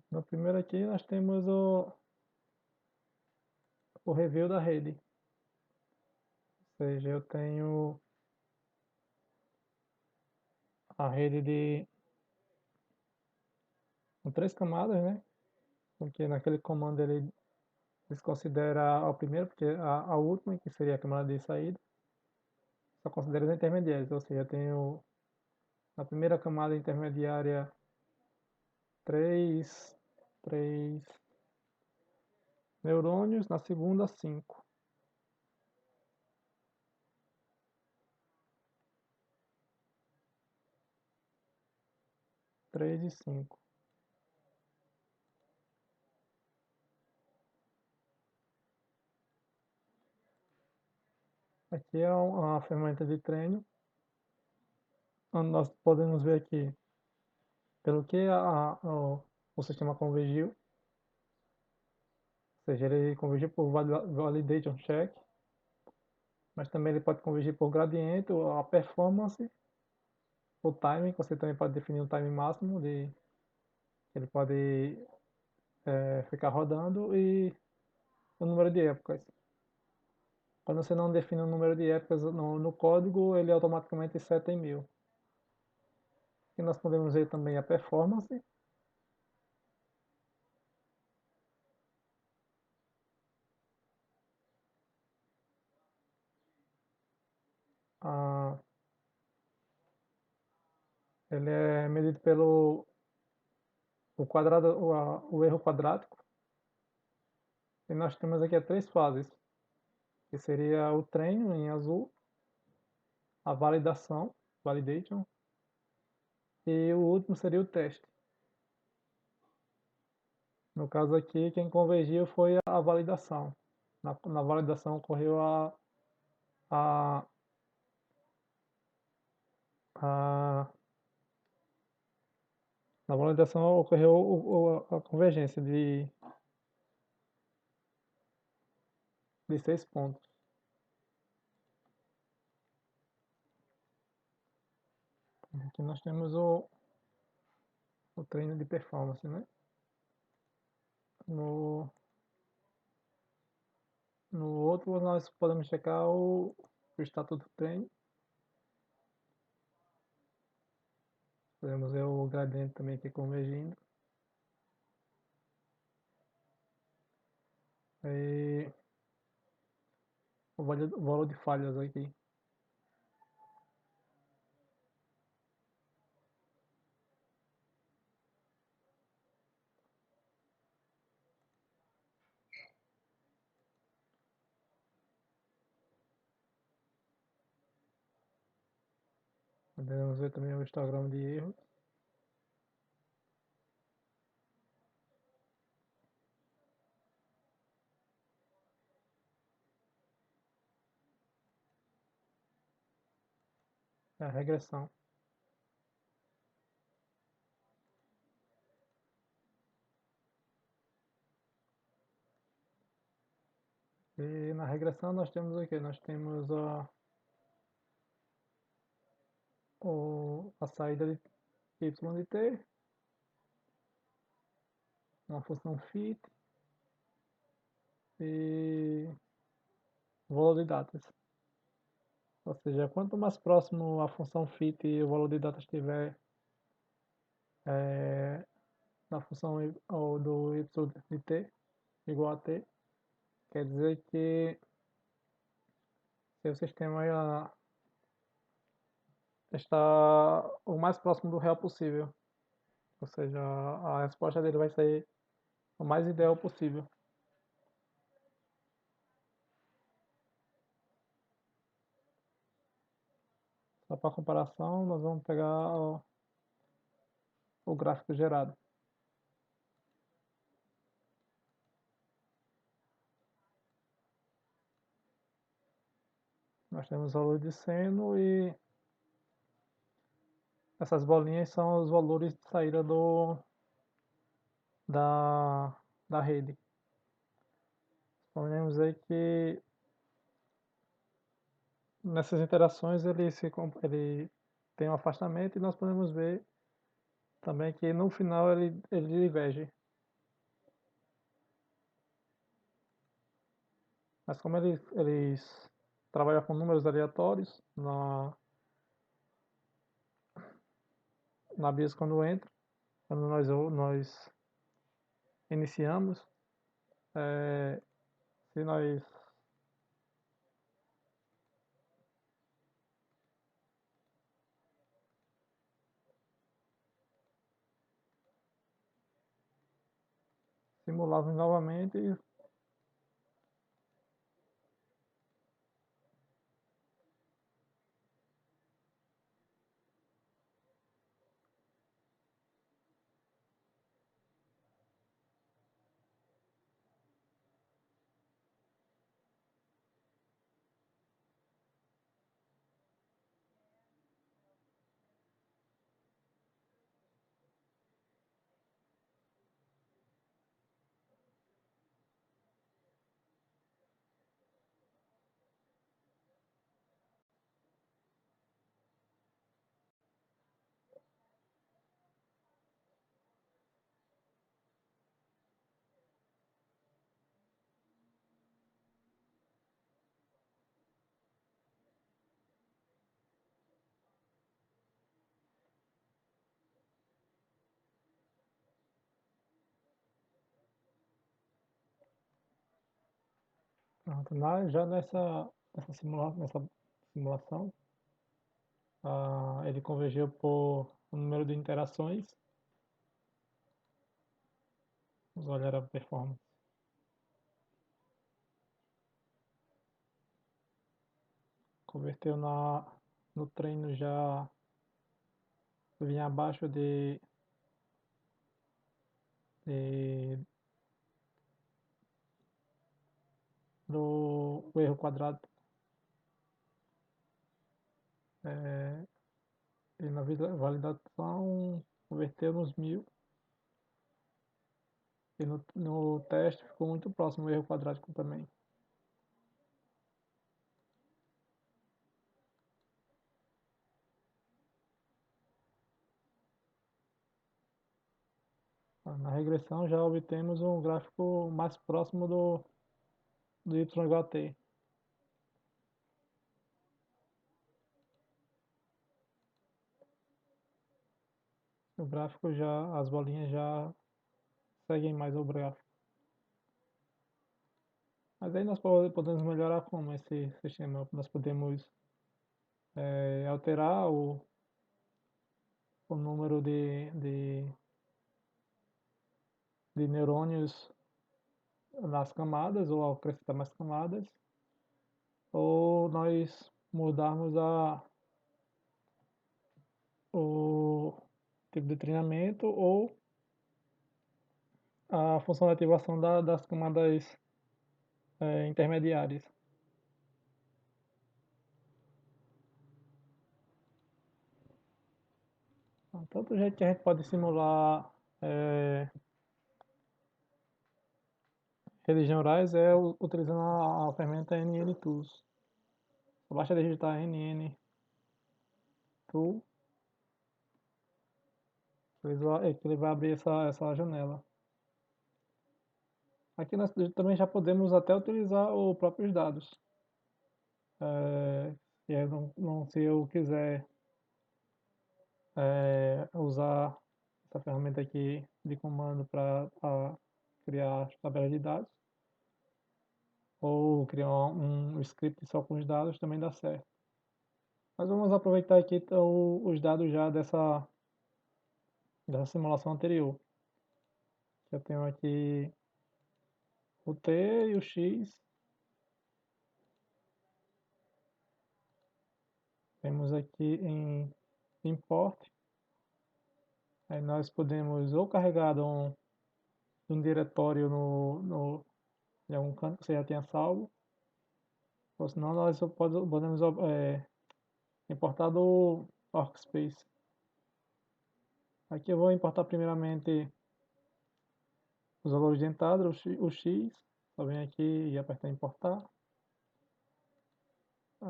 A: No primeiro aqui nós temos o review da rede. Ou seja, eu tenho a rede com 3 camadas, né? Porque naquele comando ele desconsidera a primeira, porque a última, que seria a camada de saída, só considera as intermediárias. Ou seja, eu tenho na primeira camada intermediária três neurônios, na segunda 5. 3 e 5. Aqui é uma ferramenta de treino, onde nós podemos ver aqui pelo que o sistema convergiu, ou seja, ele convergiu por validation check, mas também ele pode convergir por gradiente, a performance, o timing, você também pode definir um time máximo, ele pode ficar rodando, e o número de épocas. Quando você não define o número de épocas no código, ele automaticamente seta em 1000. E nós podemos ver também a performance, a, ele é medido pelo o erro quadrático, e nós temos aqui 3 fases, que seria o treino em azul, a validação, validation, e o último seria o teste. No caso aqui, quem convergiu foi a validação. Na validação ocorreu a, a na validação ocorreu a convergência de 6 pontos. Aqui nós temos o treino de performance, né? No, no outro nós podemos checar o status do treino. Podemos ver o gradiente também aqui convergindo. E o valor de falhas aqui. Podemos ver também o histograma de erros. é a regressão. E na regressão nós temos o quê? Nós temos a saída de y de t, uma função fit e valor de datas. Ou seja, quanto mais próximo a função fit e o valor de datas estiver na função ou do y de t igual a t, quer dizer que seu sistema está o mais próximo do real possível. Ou seja, a resposta dele vai ser o mais ideal possível. Só para comparação, nós vamos pegar o gráfico gerado. Nós temos valor de seno e essas bolinhas são os valores de saída da, da rede. Podemos ver que nessas interações ele tem um afastamento e nós podemos ver também que no final ele diverge. Mas como eles trabalham com números aleatórios na BIOS quando nós iniciamos, se nós simularmos novamente, pronto, já nessa simulação, ele convergiu por um número de interações. Vamos olhar a performance. Converteu no treino já vinha abaixo de, do erro quadrado. E na validação converteu nos 1000. E no teste ficou muito próximo o erro quadrático também. Na regressão já obtemos um gráfico mais próximo do y igual a t. O gráfico já, as bolinhas já seguem mais o gráfico. Mas aí nós podemos melhorar como esse sistema. Nós podemos alterar o número de neurônios nas camadas ou acrescentar mais camadas, ou nós mudarmos o tipo de treinamento ou a função de ativação das camadas intermediárias. Tanto jeito que a gente pode simular redes neurais é utilizando a ferramenta NNTools. Basta digitar NN Tool, que ele vai abrir essa janela. Aqui nós também já podemos até utilizar os próprios dados. Se eu quiser usar essa ferramenta aqui de comando para criar tabelas de dados, ou criar um script só com os dados, também dá certo. Mas vamos aproveitar aqui então, os dados já dessa simulação anterior. Eu tenho aqui o T e o X. Temos aqui em import. Aí nós podemos ou carregar de um diretório em algum canto que você já tenha salvo. Ou senão nós podemos importar do Workspace. Aqui eu vou importar primeiramente os valores de entrada, o X. Só vem aqui e apertar importar.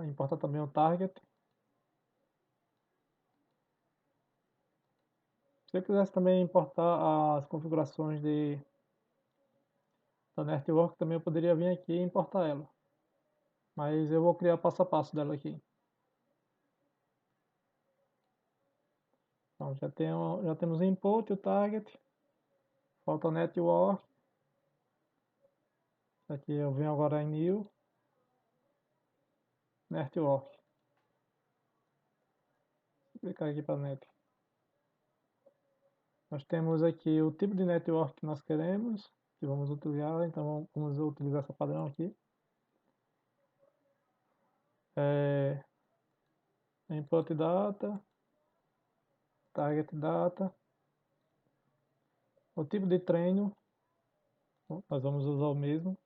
A: Importar também o target. Se eu quisesse também importar as configurações da network, também eu poderia vir aqui e importar ela. Mas eu vou criar passo a passo dela aqui. Então já temos o input, o target, falta o network. Aqui eu venho agora em new, network. Vou clicar aqui para net. Nós temos aqui o tipo de network que nós queremos, que vamos utilizar, então vamos utilizar essa padrão aqui. Input data, target data, o tipo de treino, nós vamos usar o mesmo.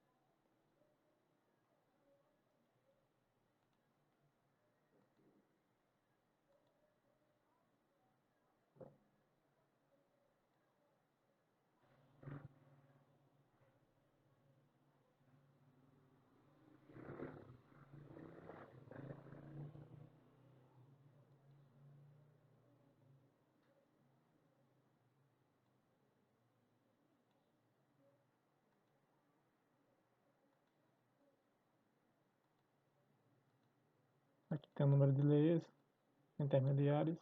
A: Aqui tem o número de layers intermediários.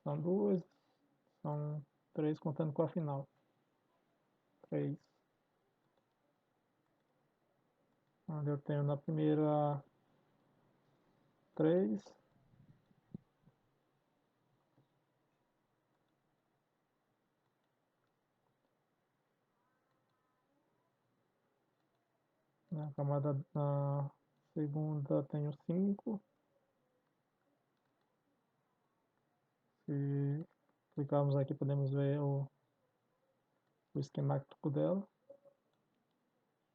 A: São duas, são três contando com a final. Três. Onde eu tenho na primeira três. Na camada na segunda tenho 5. Se clicarmos aqui podemos ver o esquemático dela.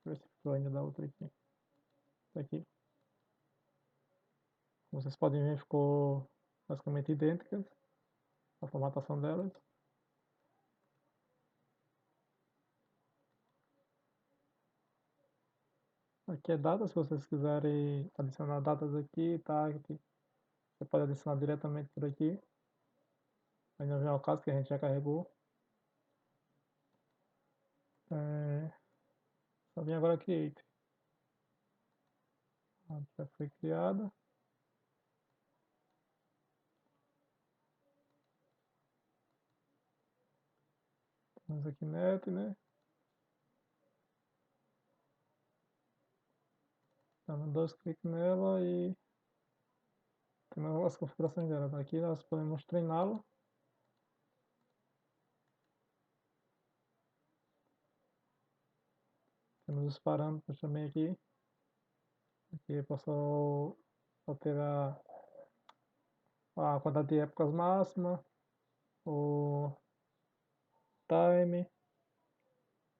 A: Deixa eu ver se ficou ainda da outra aqui. Aqui. Como vocês podem ver, ficou basicamente idênticas a formatação delas. Aqui é data, se vocês quiserem adicionar datas aqui, target, você pode adicionar diretamente por aqui. Aí não vem ao caso que a gente já carregou. Só vem agora create. Já foi criada. Temos aqui net, né? Dando dois cliques nela e temos as configurações dela. Aqui nós podemos treiná-la. Temos os parâmetros também aqui. Aqui eu posso alterar a quantidade de épocas máxima, o time,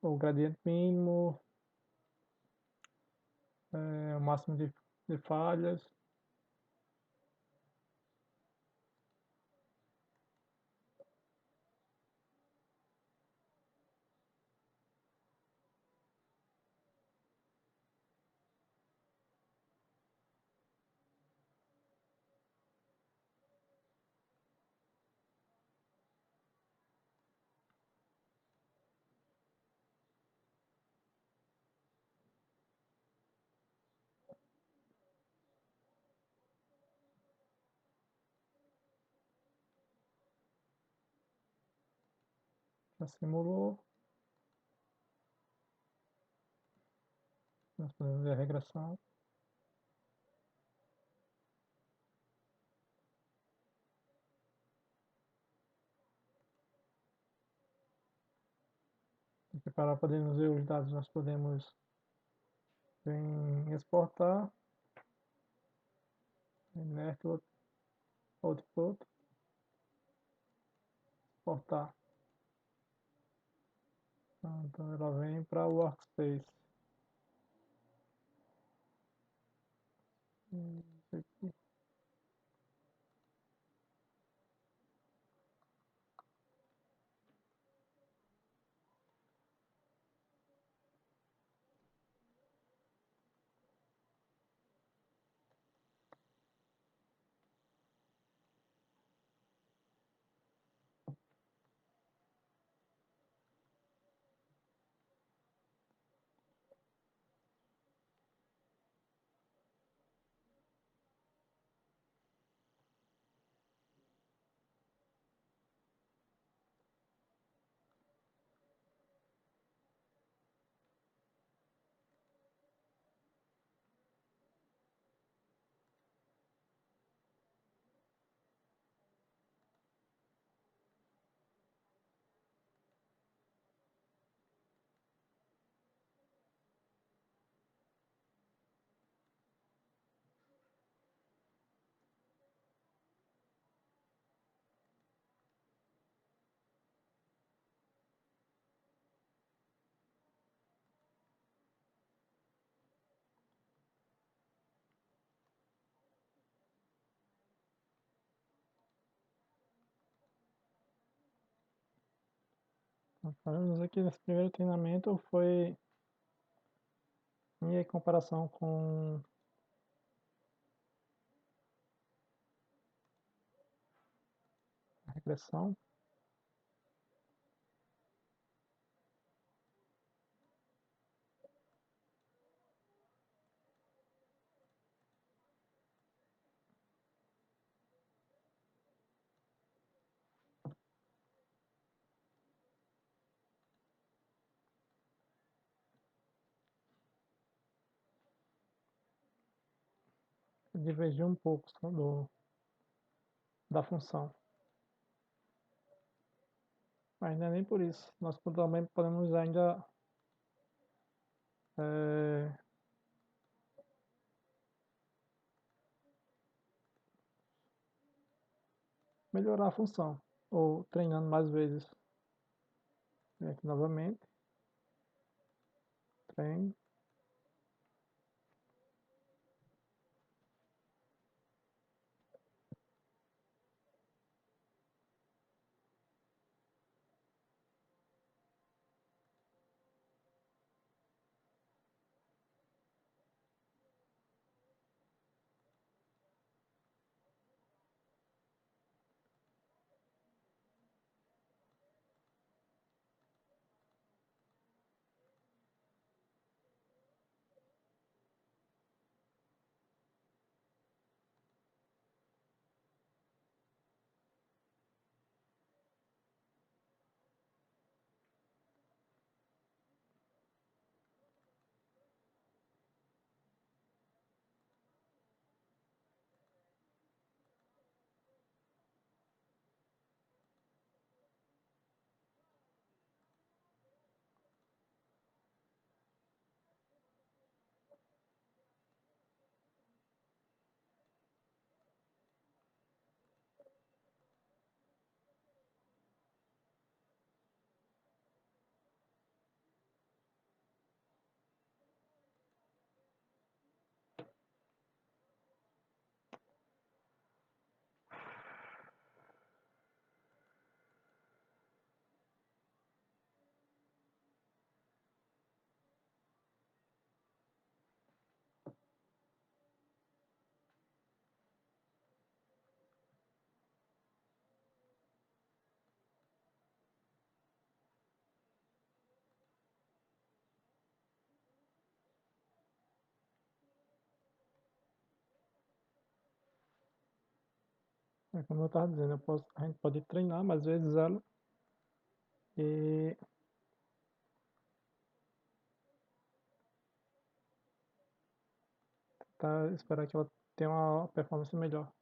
A: o gradiente mínimo, o máximo de falhas.
B: Já simulou. Nós podemos ver a regressão. Aqui para podermos ver os dados, nós podemos vir em exportar, em Network Output, exportar. Então ela vem para o Workspace. Isso aqui. Então, falamos aqui nesse primeiro treinamento foi em comparação com a regressão. Divergir um pouco da função. Mas não é nem por isso. Nós também podemos ainda é, melhorar a função, ou treinando mais vezes. Vem aqui novamente, treino. É como eu estava dizendo, a gente pode treinar mais vezes ela e esperar que ela tenha uma performance melhor.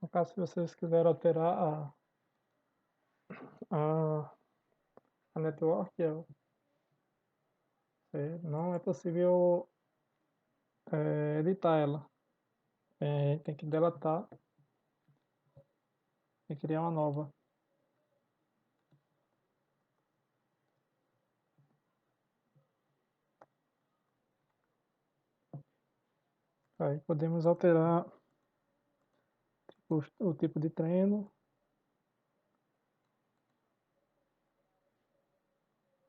B: No caso, se vocês quiserem alterar a, a network, não é possível editar ela. Tem que deletar e criar uma nova. Aí podemos alterar o tipo de treino,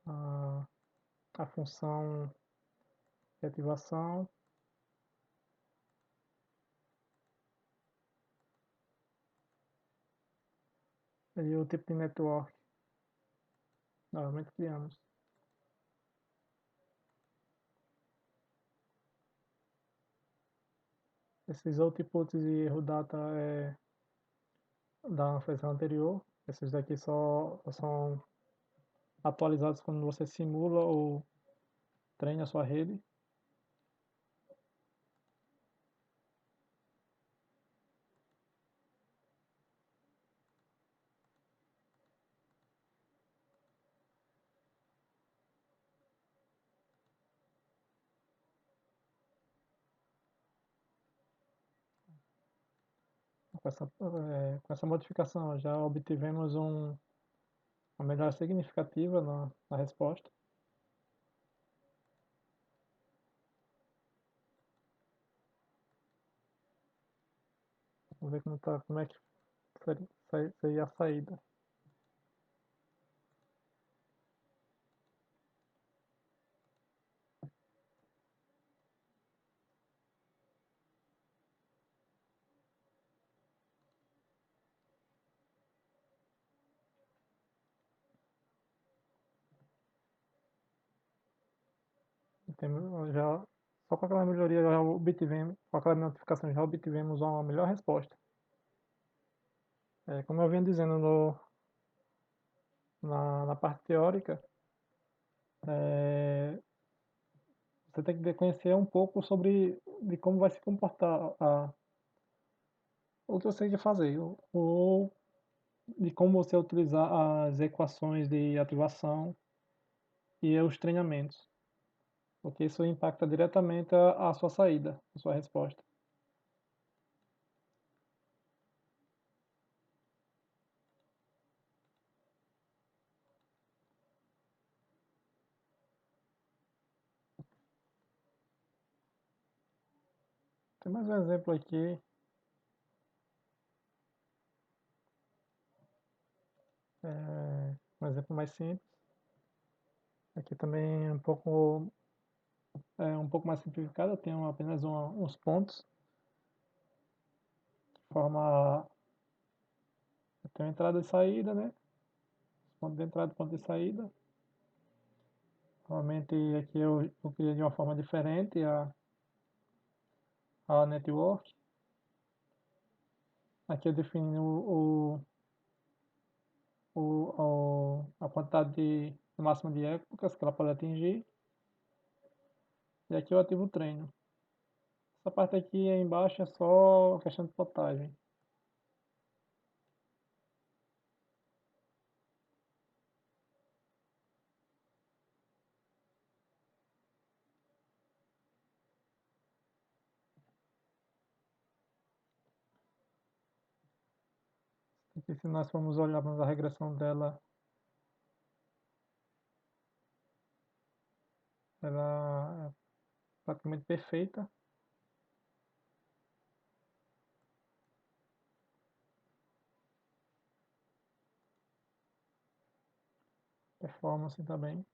B: a, a função de ativação e o tipo de network. Novamente criamos. Esses outputs e erro data da versão anterior. Esses daqui só são atualizados quando você simula ou treina a sua rede. Com essa modificação já obtivemos uma melhora significativa na resposta. Vamos ver como é que seria a saída. Já, só com aquela melhoria já obtivemos, com aquela notificação já obtivemos uma melhor resposta. Como eu vinha dizendo na parte teórica, é, você tem que conhecer um pouco sobre de como vai se comportar o que você quer fazer, ou de como você utilizar as equações de ativação e os treinamentos, porque isso impacta diretamente a sua saída, a sua resposta. Tem mais um exemplo aqui, um exemplo mais simples. Aqui também um pouco mais simplificado, eu tenho apenas uns pontos, que forma, eu tenho entrada e saída, né? Ponto de entrada e ponto de saída. Normalmente aqui eu criei de uma forma diferente a network. Aqui eu defino a quantidade máxima de épocas que ela pode atingir. E aqui eu ativo o treino. Essa parte aqui embaixo é só questão de plotagem. Aqui, se nós formos olharmos a regressão dela, ela é praticamente perfeita. Performance também.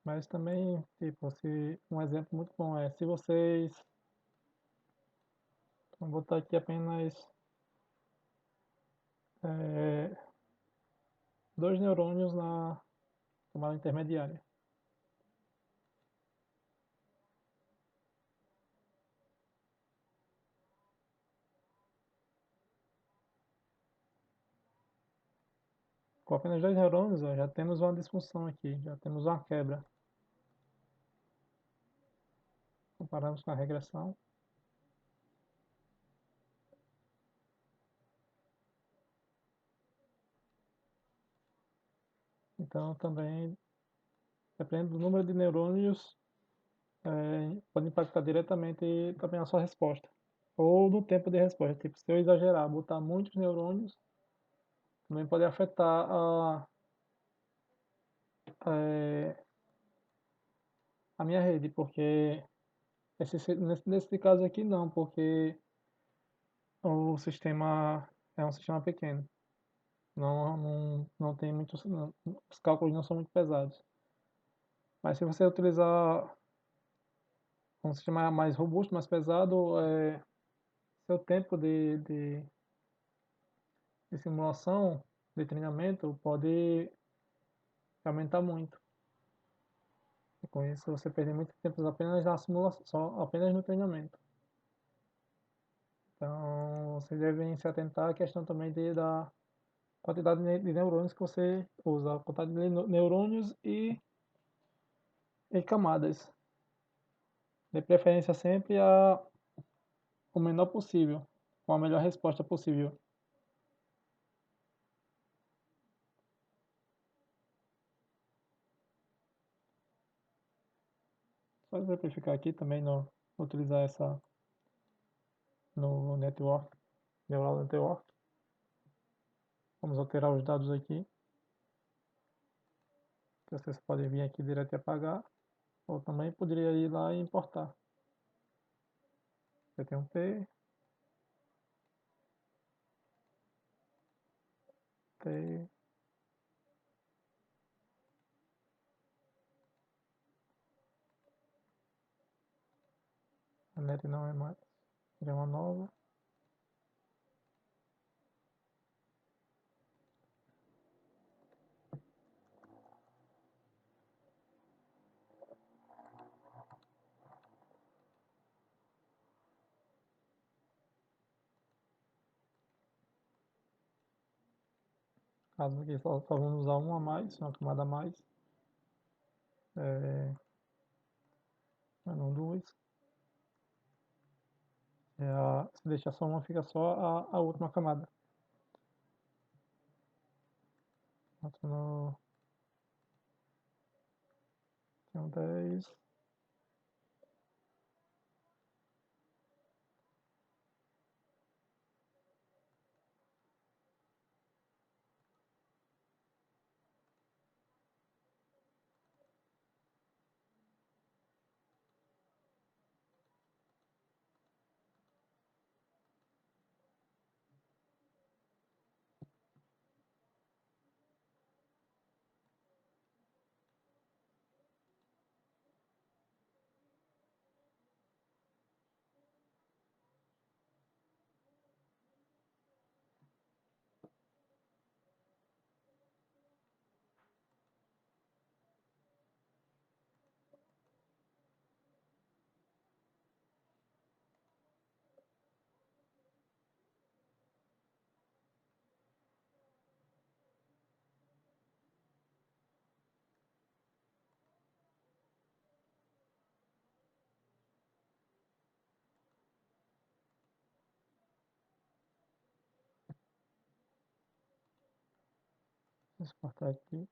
B: Mas também, tipo, se um exemplo muito bom é, se vocês, vou botar aqui apenas é, dois neurônios na camada intermediária. Com apenas dois neurônios, ó, já temos uma disfunção aqui, já temos uma quebra. Comparamos com a regressão. Então, também, dependendo do número de neurônios, pode impactar diretamente também a sua resposta. Ou no tempo de resposta. Tipo, se eu exagerar, botar muitos neurônios, também pode afetar eh, a minha rede, porque nesse caso aqui não, porque o sistema é um sistema pequeno. Não tem muitos, os cálculos não são muito pesados. Mas se você utilizar um sistema mais robusto, mais pesado, seu tempo de simulação, de treinamento, pode aumentar muito. E com isso você perde muito tempo apenas na simulação, só, apenas no treinamento. Então vocês devem se atentar à questão também da quantidade de neurônios que você usa, a quantidade de neurônios e camadas. De preferência sempre o menor possível, com a melhor resposta possível. Só exemplificar aqui também, utilizar essa no network, neural network. Vamos alterar os dados aqui. Vocês podem vir aqui direto e apagar, ou também poderia ir lá e importar. Você tem um T, T, a net não é mais, é uma nova. Caso aqui só vamos usar uma a mais, uma camada a mais. Não duas. Se deixar só uma, fica só a última camada. No, tem 10. exportar aqui.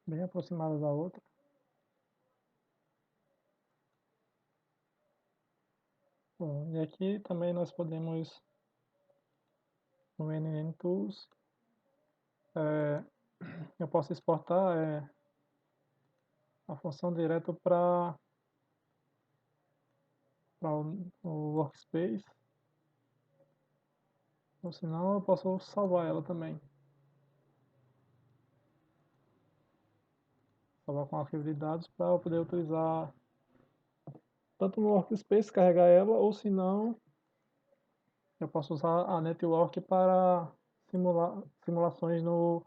B: Bem aproximada da outra. Bom, e aqui também nós podemos, no NN Tools, eu posso exportar a função direto para o workspace, ou senão eu posso salvar ela também. Salvar com arquivo de dados para eu poder utilizar tanto no workspace, carregar ela, ou se não, eu posso usar a network para simulações no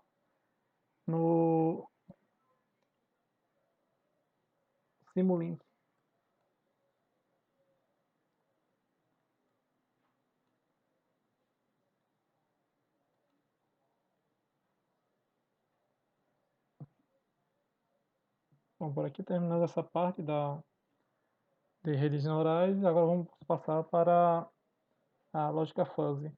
B: Simulink. Bom, por aqui terminando essa parte de redes neurais, agora vamos passar para a lógica fuzzy.